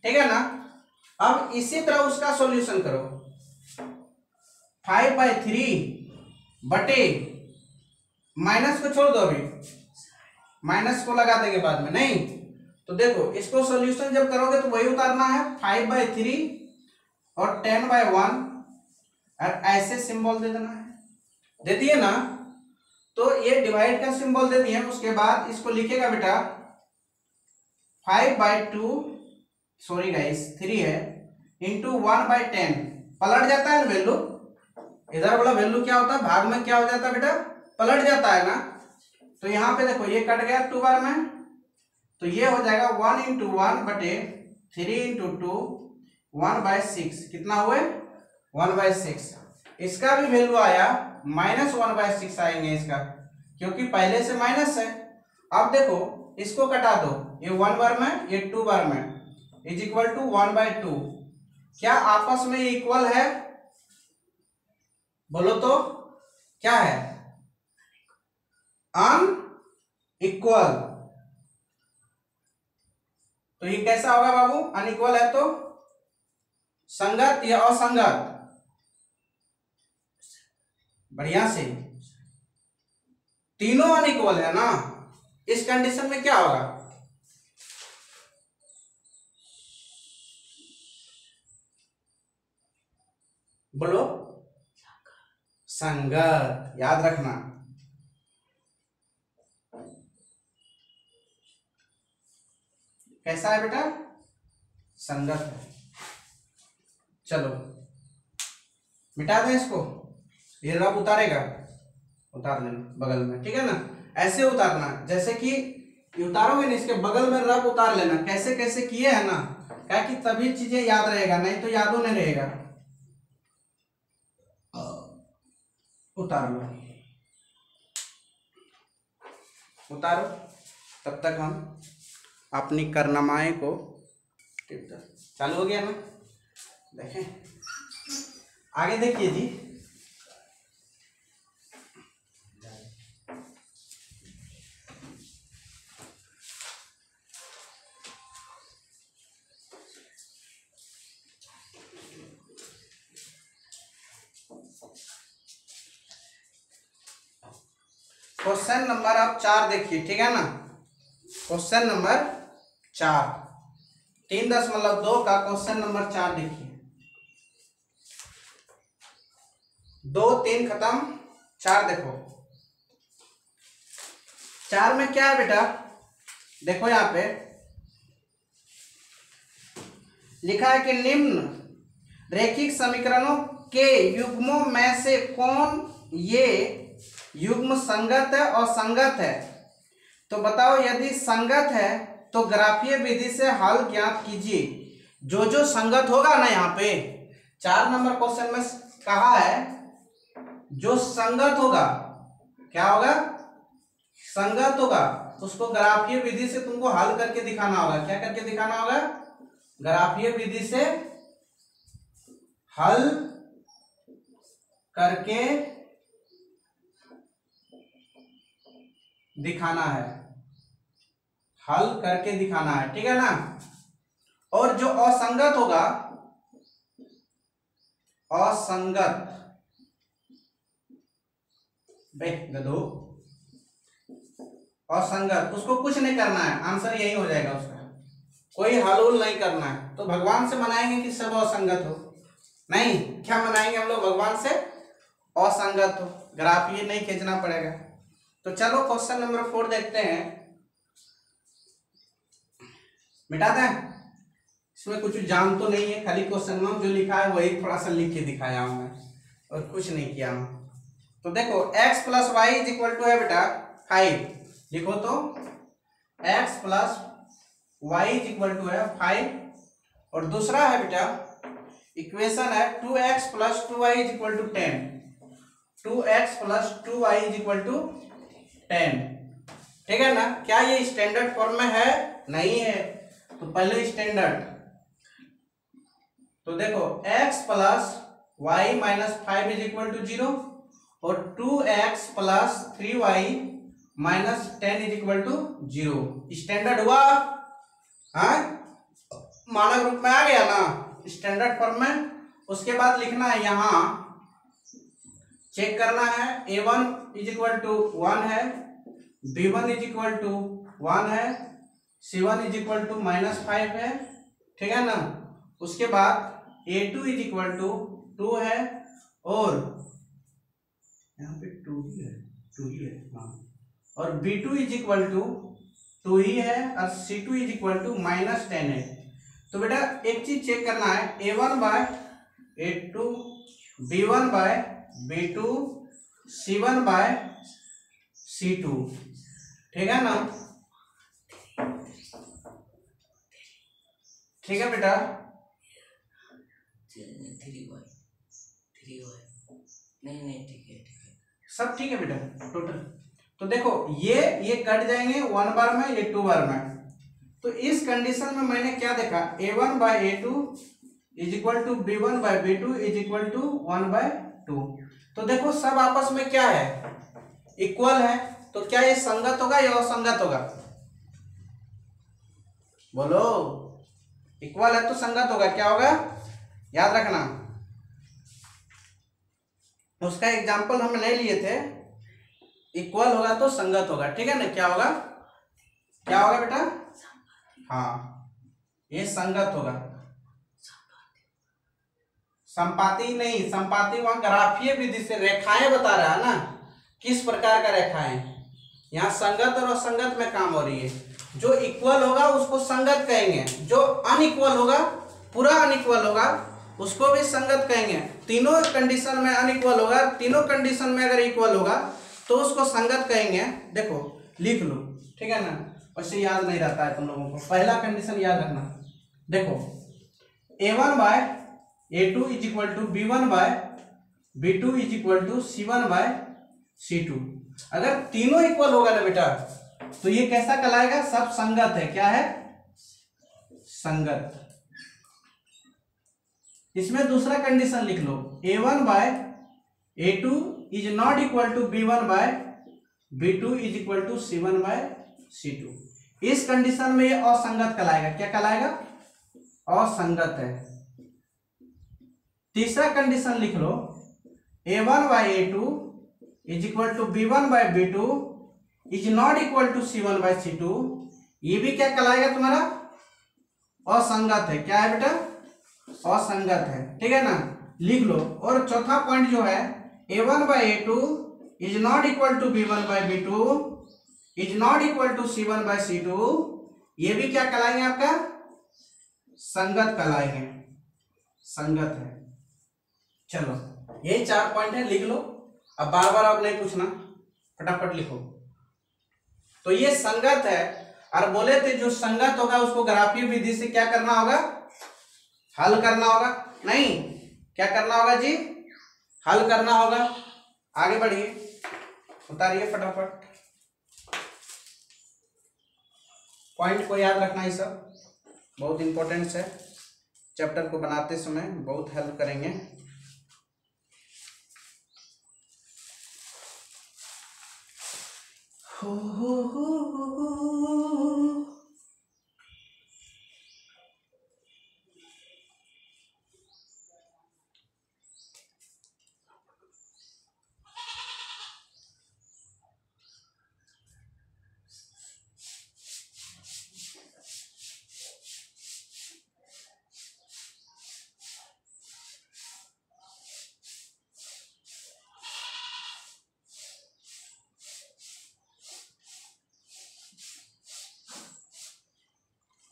ठीक है ना? अब इसी तरह उसका सॉल्यूशन करो। 5/3 बटे, माइनस को छोड़ दो, अभी माइनस को लगा देंगे बाद में, नहीं तो देखो इसको सॉल्यूशन जब करोगे तो वही उतारना है, 5/3 और 10/1 और ऐसे सिंबल दे देना है। दे दिए ना? तो ये डिवाइड का सिंबल दे दिए। उसके बाद इसको लिखेगा बेटा 5/2, सॉरी गाइस 3 है, इंटू 1/10। पलट जाता है ना वैल्यू, इधर वाला वैल्यू क्या होता है? भाग में क्या हो जाता है बेटा? पलट जाता है ना। तो यहाँ पे देखो ये कट गया 2 बार में, तो ये हो जाएगा 1 × 1/3 × 2 1/6। कितना हुए? 1/6। इसका भी वैल्यू आया -1/6 आएंगे इसका, क्योंकि पहले से माइनस है। अब देखो इसको कटा दो, ये 1 बार में, ये 2 बार में, इज इक्वल टू 1/2। क्या आपस में इक्वल है? बोलो तो क्या है? अनइक्वल। तो ये कैसा होगा बाबू? अनइक्वल है तो संगत या असंगत? बढ़िया से, तीनों अनइक्वल है ना। इस कंडीशन में क्या होगा? बोलो, संगत। याद रखना, कैसा है बेटा? संगत है। चलो मिटा दें इसको, ये रब उतारेगा, उतार लेना बगल में, ठीक है ना? ऐसे उतारना, जैसे कि उतारोगे ना इसके बगल में रब उतार लेना। कैसे कैसे किए है ना, क्या कि तभी चीजें याद रहेगा, नहीं तो यादों नहीं रहेगा। उतार लो, उतारो। तब तक हम अपनी करनमाएं को चालू हो गया ना, देखें आगे देखिए जी। क्वेश्चन नंबर आप 4 देखिए, ठीक है ना? क्वेश्चन नंबर 4, 3.2 का क्वेश्चन नंबर 4 देखिए। 2 3 खत्म, 4 देखो। 4 में क्या है बेटा? देखो यहाँ पे लिखा है कि निम्न रैखिक समीकरणों के युग्मों में से कौन ये युग्म संगत है और संगत है? तो बताओ, यदि संगत है तो ग्राफीय विधि से हल ज्ञात कीजिए। जो जो संगत होगा ना, यहाँ पे 4 नंबर क्वेश्चन में कहा है जो संगत होगा, क्या होगा? संगत होगा, उसको ग्राफीय विधि से तुमको हल करके दिखाना होगा। क्या करके दिखाना होगा? ग्राफीय विधि से हल करके दिखाना है, हल करके दिखाना है, ठीक है ना? और जो असंगत होगा, असंगत गधो, असंगत, उसको कुछ नहीं करना है, आंसर यही हो जाएगा उसका, कोई हल उल नहीं करना है। तो भगवान से मनाएंगे कि सब असंगत हो? नहीं, क्या मनाएंगे हम लोग? भगवान से असंगत हो, ग्राफीय नहीं खींचना पड़ेगा। तो चलो क्वेश्चन नंबर 4 देखते हैं, मिटा दें। इसमें कुछ जान तो नहीं है, खाली क्वेश्चन में जो लिखा है वही थोड़ा सा लिख के दिखाया हूं मैं, और कुछ नहीं किया हूं। तो देखो x plus y is equal to है बेटा 5, लिखो तो x plus y is equal to है 5, और दूसरा है बेटा इक्वेशन है 2x plus 2y is equal to 10, 2x plus 2y is equal to 10, ठीक है ना। क्या ये स्टैंडर्ड फॉर्म में है? नहीं है, तो पहले स्टैंडर्ड। तो देखो x plus y minus 5 is equal to 0 और 2x plus 3y minus 10 is equal to 0, standard हुआ। हाँ, मानक रूप में आ गया ना स्टैंडर्ड फॉर्म में। उसके बाद लिखना है, यहां चेक करना है a1 इज इक्वल टू 1 है, b1 इज इक्वल टू 1 है, c1 इज इक्वल टू -5 है, ठीक है ना। उसके बाद a2 इज इक्वल टू 2 है, और यहाँ पे 2 ही है हाँ, और b2 इज इक्वल टू 2 ही है, और c2 इज इक्वल टू -10 है। तो बेटा एक चीज चेक करना है, a1 by a2, b1 by b2, c1 by c2, ठीक है ना। ठीक है बेटा, 3y नहीं ठीक है सब ठीक है बेटा टोटल। तो देखो ये कट जाएंगे 1 बार में, ये 2 बार में। तो इस कंडीशन में मैंने क्या देखा, a1 by a2 is equal to b1 by b2 is equal to 1/2। तो देखो सब आपस में क्या है, इक्वल है। तो क्या ये संगत होगा या असंगत होगा? बोलो, इक्वल है तो संगत होगा, क्या होगा याद रखना। उसका एग्जाम्पल हम नहीं लिए थे, इक्वल होगा तो संगत होगा, ठीक है ना। क्या होगा, क्या होगा बेटा? हाँ, ये संगत होगा। संपाती नहीं, संपाती वहां ग्राफीय विधि से रेखाएं बता रहा है ना, किस प्रकार का रेखाएं। यहाँ संगत और असंगत में काम हो रही है। जो इक्वल होगा उसको संगत कहेंगे, जो अनइक्वल होगा, पूरा अनइक्वल होगा, उसको भी संगत कहेंगे। तीनों कंडीशन में अनइक्वल होगा, तीनों कंडीशन में अगर इक्वल होगा तो उसको संगत कहेंगे। देखो लिख लो, ठीक है ना, वैसे याद नहीं रहता है तुम लोगों को। पहला कंडीशन याद रखना, देखो a1 by a2 is equal to b1 by b2 is equal to c1 by c2। अगर तीनों इक्वल होगा ना बेटा, तो ये कैसा कहलाएगा? सब संगत है। क्या है? संगत। इसमें दूसरा कंडीशन लिख लो, a1 by a2 is not equal to b1 by b2 is equal to c1 by c2। इस कंडीशन में ये असंगत कहलाएगा। क्या कहलाएगा? असंगत है। तीसरा कंडीशन लिख लो, a1 by a2 is equal to b1 by b2 is not equal to c1 by c2। ये भी क्या कहलाएगा तुम्हारा? असंगत है। क्या है बेटा? असंगत है, ठीक है ना, लिख लो। और चौथा पॉइंट जो है, a1 by a2 is not equal to b1 by b2 is not equal to c1 by c2। ये भी क्या कहलाएंगे आपका? संगत कहलाएंगे, संगत है। चलो यही 4 पॉइंट है, लिख लो। अब बार बार आप नहीं पूछना, फटाफट लिखो। तो ये संगत है, और बोले थे जो संगत होगा उसको ग्राफीय विधि से क्या करना होगा? हल करना होगा। नहीं, क्या करना होगा जी? हल करना होगा। आगे बढ़िए, उतारिए फटाफट। पॉइंट को याद रखना, ये सब बहुत इंपॉर्टेंट है, चैप्टर को बनाते समय बहुत हेल्प करेंगे।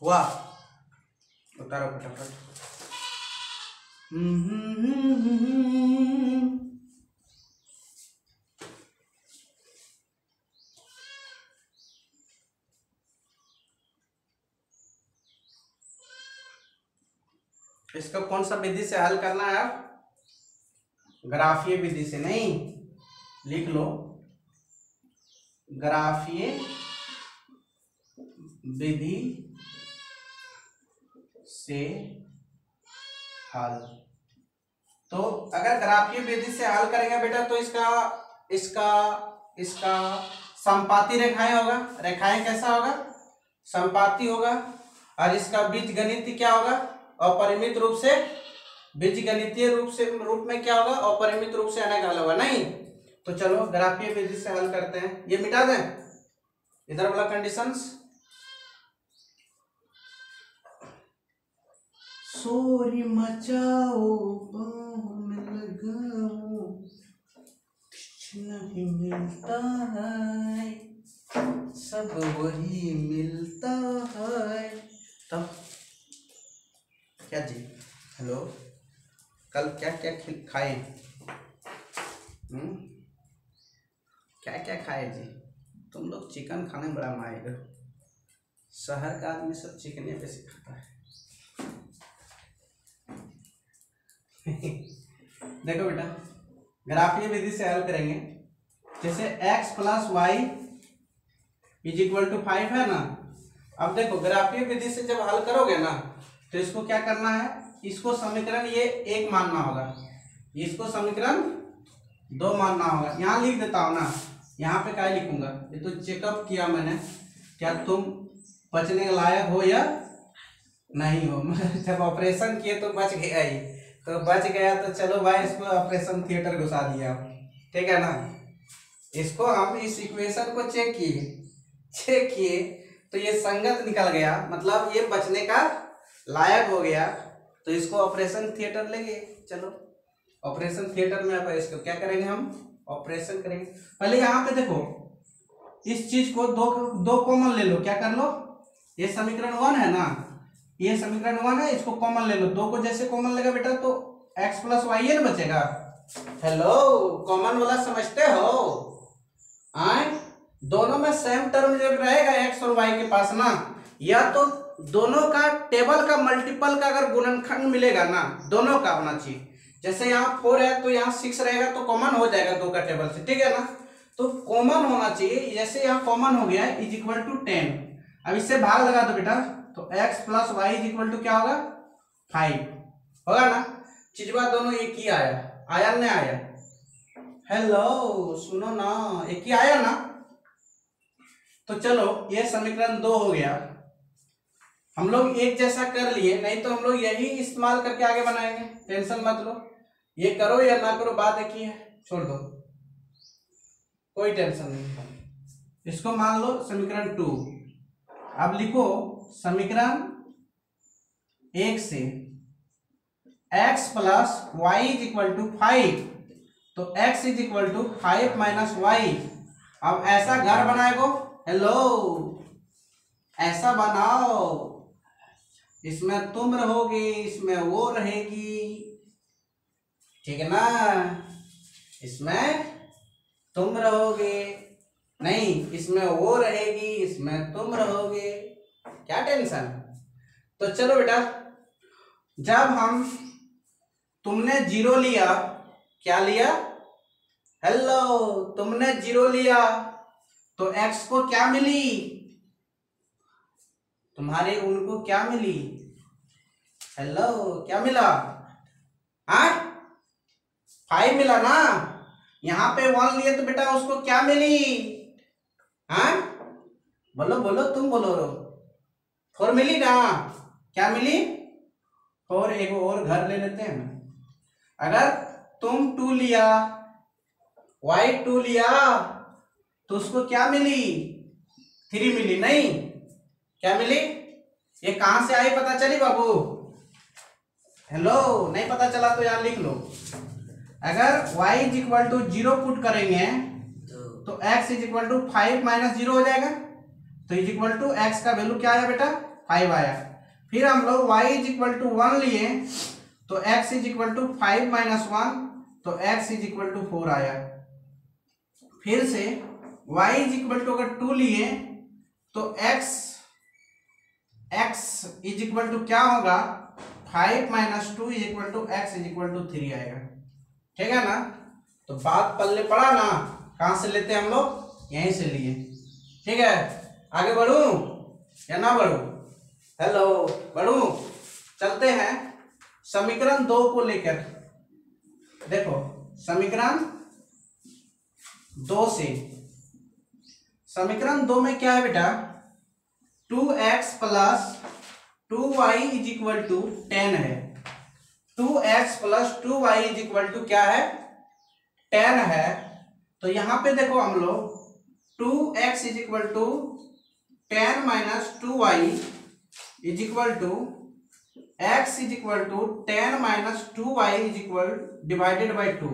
वाह, उतारो फटाफट। इसका कौन सा विधि से हल करना है आप? ग्राफीय विधि से नहीं, लिख लो ग्राफीय विधि से हल। तो अगर ग्राफीय विधि से हल करेंगे बेटा तो इसका समपाती रेखाएं होगा। रेखाएं कैसा होगा? समपाती होगा। और इसका बीजगणित क्या होगा? अपरिमित रूप से, बीजगणितीय रूप में क्या होगा? अपरिमित रूप से आने का हल होगा। नहीं तो चलो ग्राफीय विधि से हल करते हैं। ये मिटा दें इधर वाला कंडीशंस। सोरी मचाओ में लगाओ, कुछ नहीं मिलता है, सब वही मिलता है। तब क्या जी? हेलो, कल क्या क्या खाए? क्या क्या खाए जी? तुम लोग चिकन खाने में बड़ा माहिर हो। शहर का आदमी सब चिकन कैसे खाता है? देखो बेटा, ग्राफीय विधि से हल करेंगे। जैसे x + y = 5 है ना। अब देखो ग्राफीय विधि से जब हल करोगे ना तो इसको क्या करना है? इसको समीकरण ये 1 मानना होगा, इसको समीकरण 2 मानना होगा। यहाँ लिख देता हूँ ना, यहाँ पे क्या लिखूंगा? ये तो चेकअप किया मैंने, क्या तुम बचने के लायक हो या नहीं हो। जब ऑपरेशन किए तो बच गया ही, तो बच गया तो चलो भाई इसको ऑपरेशन थिएटर घुसा दिया, ठीक है ना। इसको हम इस इक्वेशन को चेक किए तो ये संगत निकल गया, मतलब ये बचने का लायक हो गया, तो इसको ऑपरेशन थिएटर लेंगे। चलो ऑपरेशन थिएटर में अब इसको क्या करेंगे? हम ऑपरेशन करेंगे। पहले यहाँ पे देखो, इस चीज को दो कॉमन ले लो। क्या कर लो? ये समीकरण 1 है ना, ये समीकरण 1 है, इसको कॉमन ले लो। 2 को जैसे कॉमन लेगा बेटा तो x + y ये ना बचेगा। हेलो, कॉमन वाला समझते हो? आए दोनों में सेम टर्म जब रहेगा x और y के पास ना, या तो दोनों का टेबल का मल्टीपल का अगर गुणनखंड मिलेगा ना, दोनों का होना चाहिए। जैसे यहाँ 4 है तो यहाँ 6 रहेगा तो कॉमन हो जाएगा 2 का टेबल से, ठीक है ना। तो कॉमन होना चाहिए। जैसे यहाँ कॉमन हो गया है = 10। अब इससे भाग लगा दो बेटा, तो x + y = क्या होगा? 5 होगा ना। चीजवा दोनों एक ही आया नहीं आया? हेलो सुनो ना, एक ही आया ना। तो चलो ये समीकरण 2 हो गया। हम लोग एक जैसा कर लिए, नहीं तो हम लोग यही इस्तेमाल करके आगे बनाएंगे, टेंशन मत लो। ये करो या ना करो बात एक ही है, छोड़ दो, कोई टेंशन नहीं। इसको मान लो समीकरण 2। अब लिखो समीकरण 1 से x + y = 5, तो x = 5 - y। अब ऐसा घर बनाएगो। हेलो, ऐसा बनाओ, इसमें तुम रहोगे, इसमें वो रहेगी, ठीक है ना। इसमें तुम रहोगे, नहीं इसमें वो रहेगी, इसमें तुम रहोगे, क्या टेंशन। तो चलो बेटा, जब तुमने 0 लिया, क्या लिया? हेलो, तुमने 0 लिया तो x को क्या मिली? तुम्हारे उनको क्या मिली? हेलो, क्या मिला? 5 मिला ना। यहाँ पे 1 लिए तो बेटा उसको क्या मिली? बोलो बोलो, तुम बोलो। 4 मिली ना। क्या मिली? 4। एक और घर ले लेते हैं। अगर तुम 2 लिया, y 2 लिया तो उसको क्या मिली? 3 मिली। नहीं, क्या मिली? ये कहां से आई पता चली बाबू? हेलो, नहीं पता चला तो यार लिख लो। अगर y = 0 पुट करेंगे तो x = 5 - 0 हो जाएगा। तो x का वैल्यू क्या आया बेटा? 5 आया। फिर हम लोग y इज इक्वल टू 1 लिए तो x is equal to 5 minus 1, तो x इज इक्वल टू 4 आया। फिर से y इज इक्वल टू अगर 2 लिए तो x इज इक्वल टू क्या होगा, 5 minus 2 is equal to x is equal to 3 आएगा। ठीक है ना। तो बात पल्ले पड़ा ना, कहां से लेते हैं हम लोग, यहीं से लिए। ठीक है, आगे बढ़ू या ना बढ़ू, हेलो बढ़ू, चलते हैं समीकरण 2 को लेकर। देखो समीकरण 2 से, समीकरण 2 में क्या है बेटा, 2x plus 2y is equal to 10 है। 2x plus 2y is equal to क्या है, 10 है। तो यहां पे देखो हम लोग 2x is equal to 10 minus 2y is equal to x is equal to 10 minus 2y is equal divided by 2,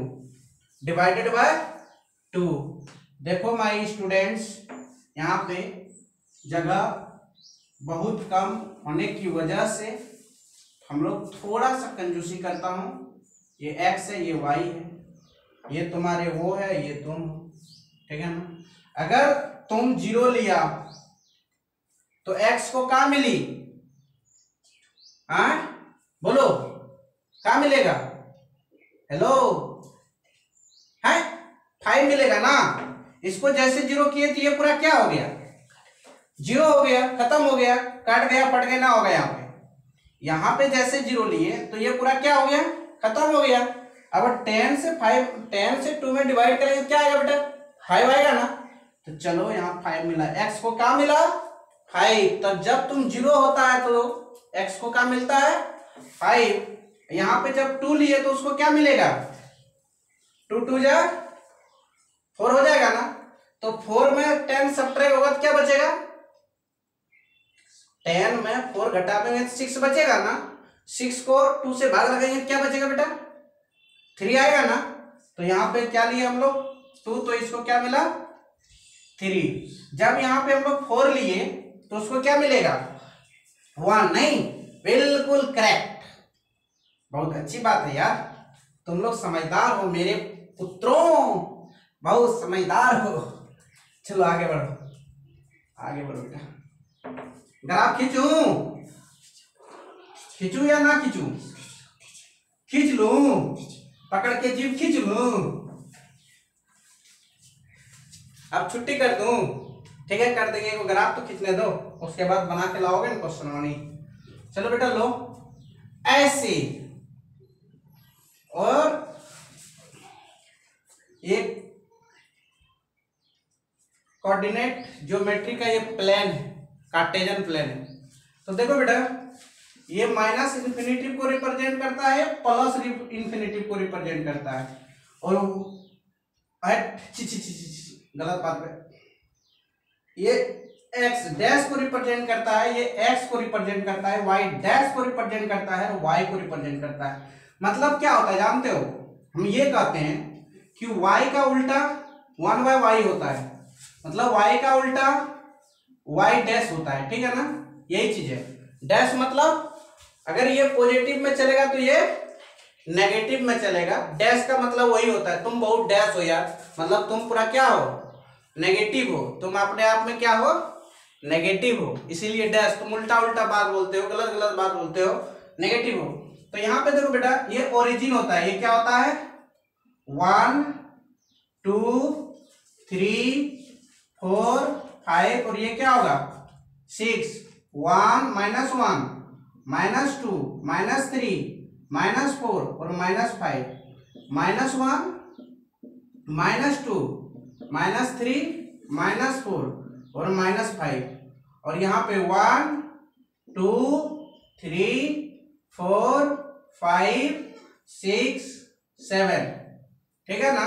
divided by 2। देखो माय स्टूडेंट्स, यहाँ पे जगह बहुत कम होने की वजह से हम लोग थोड़ा सा कंजूसी करता हूं। ये x है, ये y है, ये तुम्हारे वो है, ये तुम हो। ठीक है ना। अगर तुम 0 लिया तो x को कहां मिली, हाँ बोलो कहां मिलेगा, हेलो है 5 मिलेगा ना। इसको जैसे 0 किए तो ये पूरा क्या हो गया, 0 हो गया, खत्म हो गया, कट गया, फट गया, ना हो गया। यहाँ पे जैसे 0 लिए तो ये पूरा क्या हो गया, खत्म हो गया। अब 10 से 2 में डिवाइड करेंगे क्या आएगा बेटा, 5 आएगा ना। तो चलो यहाँ 5 मिला, x को क्या मिला, 5। तब जब तुम 0 होता है तो x को क्या मिलता है, 5। यहाँ पे जब 2 लिए तो उसको क्या मिलेगा, 2 2 जा 4 हो जाएगा ना। तो 4 में 10 सब्ट्रैक्ट होगा तो क्या बचेगा, 10 में 4 घटाएंगे तो 6 बचेगा ना। 6 को 2 से भाग लगाएंगे क्या बचेगा बेटा, 3 आएगा ना। तो यहाँ पे क्या लिए हम लोग 2, तो इसको क्या मिला 3। जब यहाँ पे हम लोग 4 लिए तो उसको क्या मिलेगा 1, नहीं बिल्कुल करेक्ट, बहुत अच्छी बात है यार, तुम लोग समझदार हो मेरे पुत्रों, बहुत समझदार हो। चलो आगे बढ़ो, आगे बढ़ो बेटा। ग्राफ खींचू या ना खींचू, खींच लूं, पकड़ के जीभ खींच लूं, अब छुट्टी कर दूं, ठीक है कर देंगे। वो ग्राफ तो खींचने दो, उसके बाद बना के लाओगे ना क्वेश्चन वानी। चलो बेटा लो ऐसे, और एक कोऑर्डिनेट ज्योमेट्री का ये प्लेन है, कार्टेशियन प्लेन है। तो देखो बेटा ये माइनस इंफिनिटी को रिप्रेजेंट करता है, प्लस इंफिनिटी को रिप्रेजेंट करता है। और गलत बात है, ये x डैश को रिप्रेजेंट करता है, ये x को रिप्रेजेंट करता है, y डैश को रिप्रेजेंट करता है, y को रिप्रेजेंट करता है। मतलब क्या होता है जानते हो, हम ये कहते हैं कि y का उल्टा 1/y होता है, मतलब y का उल्टा y डैश होता है। ठीक है ना, यही चीज है। डैश मतलब अगर ये पॉजिटिव में चलेगा तो ये नेगेटिव में चलेगा। डैश का मतलब वही होता है, तुम बहुत डैश हो यार, मतलब तुम पूरा क्या हो, नेगेटिव हो, तुम अपने आप में क्या हो, नेगेटिव हो, इसीलिए डैश। तुम उल्टा उल्टा बात बोलते हो, गलत गलत बात बोलते हो, नेगेटिव हो। तो यहाँ पे देखो बेटा ये ओरिजिन होता है, ये क्या होता है 1 2 3 4 5, और ये क्या होगा 6, 1 -1 -2 -3 -4 और -5, -1 -2 -3 -4 और -5, और यहाँ पे 1 2 3 4 5 6 7। ठीक है ना।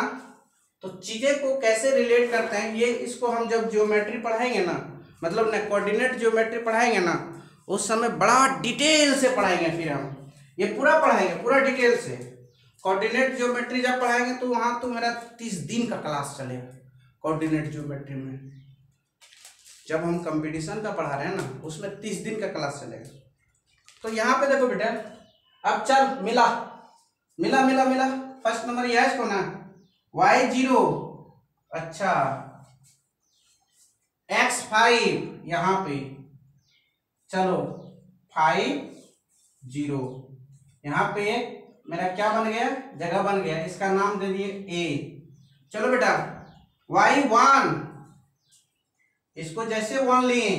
तो चीजें को कैसे रिलेट करते हैं ये, इसको हम जब ज्योमेट्री पढ़ाएंगे ना, मतलब ना कोऑर्डिनेट ज्योमेट्री पढ़ाएंगे ना, उस समय बड़ा डिटेल से पढ़ाएंगे। फिर हम ये पूरा पढ़ाएंगे, पूरा डिटेल से। कोऑर्डिनेट ज्योमेट्री जब पढ़ाएंगे तो वहां तो मेरा 30 दिन का क्लास चलेगा कोऑर्डिनेट ज्योमेट्री में। जब हम कंपटीशन का पढ़ा रहे हैं ना, उसमें 30 दिन का क्लास चलेगा। तो यहाँ पे देखो बेटा, अब चल मिला मिला मिला मिला, फर्स्ट नंबर ये है इसको ना, y0, अच्छा x5 यहाँ पे, चलो 5 0, यहाँ पे मेरा क्या बन गया, जगह बन गया, इसका नाम दे दिए a। चलो बेटा y1, इसको जैसे 1 लिए,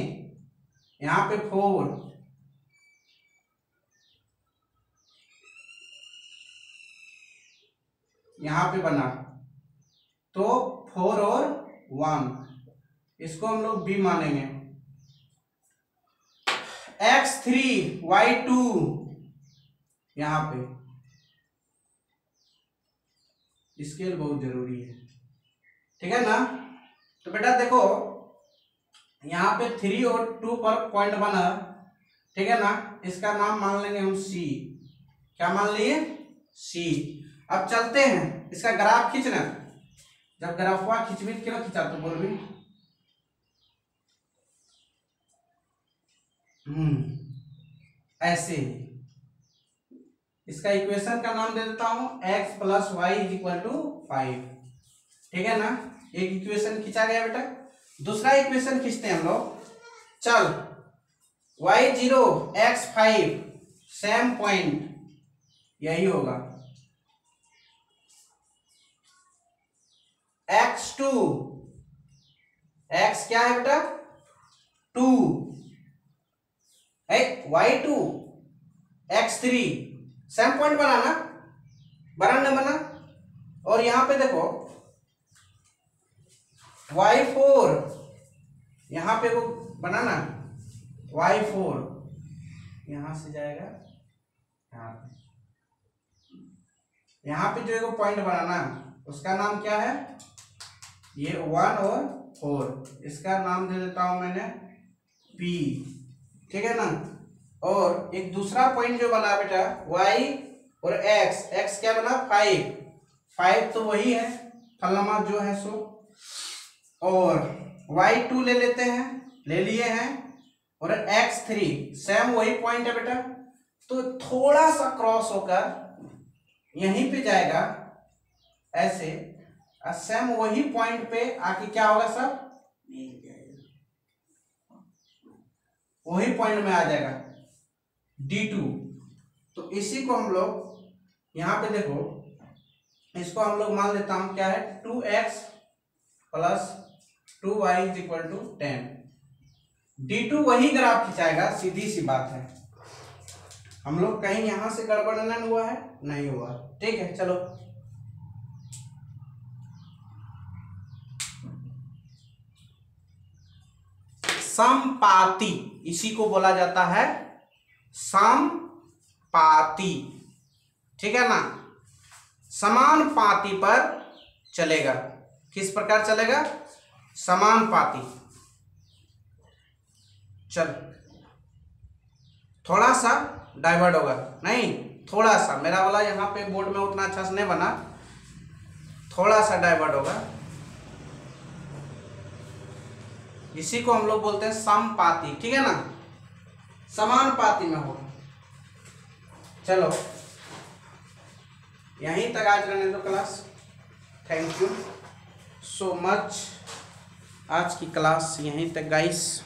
यहाँ पे 4, यहाँ पे बना, तो 4 और 1, इसको हम लोग b मानेंगे। x3 y2 यहाँ पे, स्केल बहुत जरूरी है, ठीक है ना। तो बेटा देखो यहाँ पे 3 और 2 पर पॉइंट बना, ठीक है ना, इसका नाम मान लेंगे हम c। क्या मान लिए, c। अब चलते हैं, इसका ग्राफ खींचना, जब ग्राफ हुआ खींचबी क्यों खींचा तो बोल भी, ऐसे इसका इक्वेशन का नाम दे देता हूं x + y = 5, ठीक है ना। एक इक्वेशन खींचा गया बेटा, दूसरा इक्वेशन खींचते हैं हम लोग। चल y0 x5 सेम पॉइंट, यही होगा। x2, x क्या है बेटा 2, y2 x3 सेम पॉइंट बना ना, बना ना बना। और यहां पे देखो y4, यहां पे वो बना ना, y4 यहां से जाएगा यहाँ पे, यहाँ पे जो एक पॉइंट बनाना, उसका नाम क्या है, ये 1 और 4, इसका नाम दे देता हूं मैंने P, ठीक है ना। और एक दूसरा पॉइंट जो बना बेटा y और x क्या बना 5 तो वही है फलाना जो है सो, और y2 ले लेते हैं, ले लिए हैं, और x3 सेम वही पॉइंट है बेटा, तो थोड़ा सा क्रॉस होकर यहीं पे जाएगा ऐसे, सेम वही पॉइंट पे आके क्या होगा सब, वही पॉइंट में आ जाएगा D2। तो इसी को हम लोग यहाँ पे देखो, इसको हम लोग मान लेता हूं क्या है 2x + 2y = 10। D2 वही ग्राफ खिंचाएगा, सीधी सी बात है। हम लोग कहीं यहां से गड़बड़ नहीं हुआ है, नहीं हुआ, ठीक है। चलो समपाती, इसी को बोला जाता है समपाती, ठीक है ना। समानुपाती पर चलेगा, किस प्रकार चलेगा, समानुपाती। चल थोड़ा सा डाइवर्ट होगा, नहीं थोड़ा सा, मेरा वाला यहाँ पे बोर्ड में उतना अच्छा से नहीं बना, थोड़ा सा डाइवर्ट होगा, इसी को हम लोग बोलते हैं समपाती, ठीक है ना, समानुपाती में होगा। चलो यहीं तक आज रहने दो class, thank you so much. आज की क्लास यहीं तक गाइस।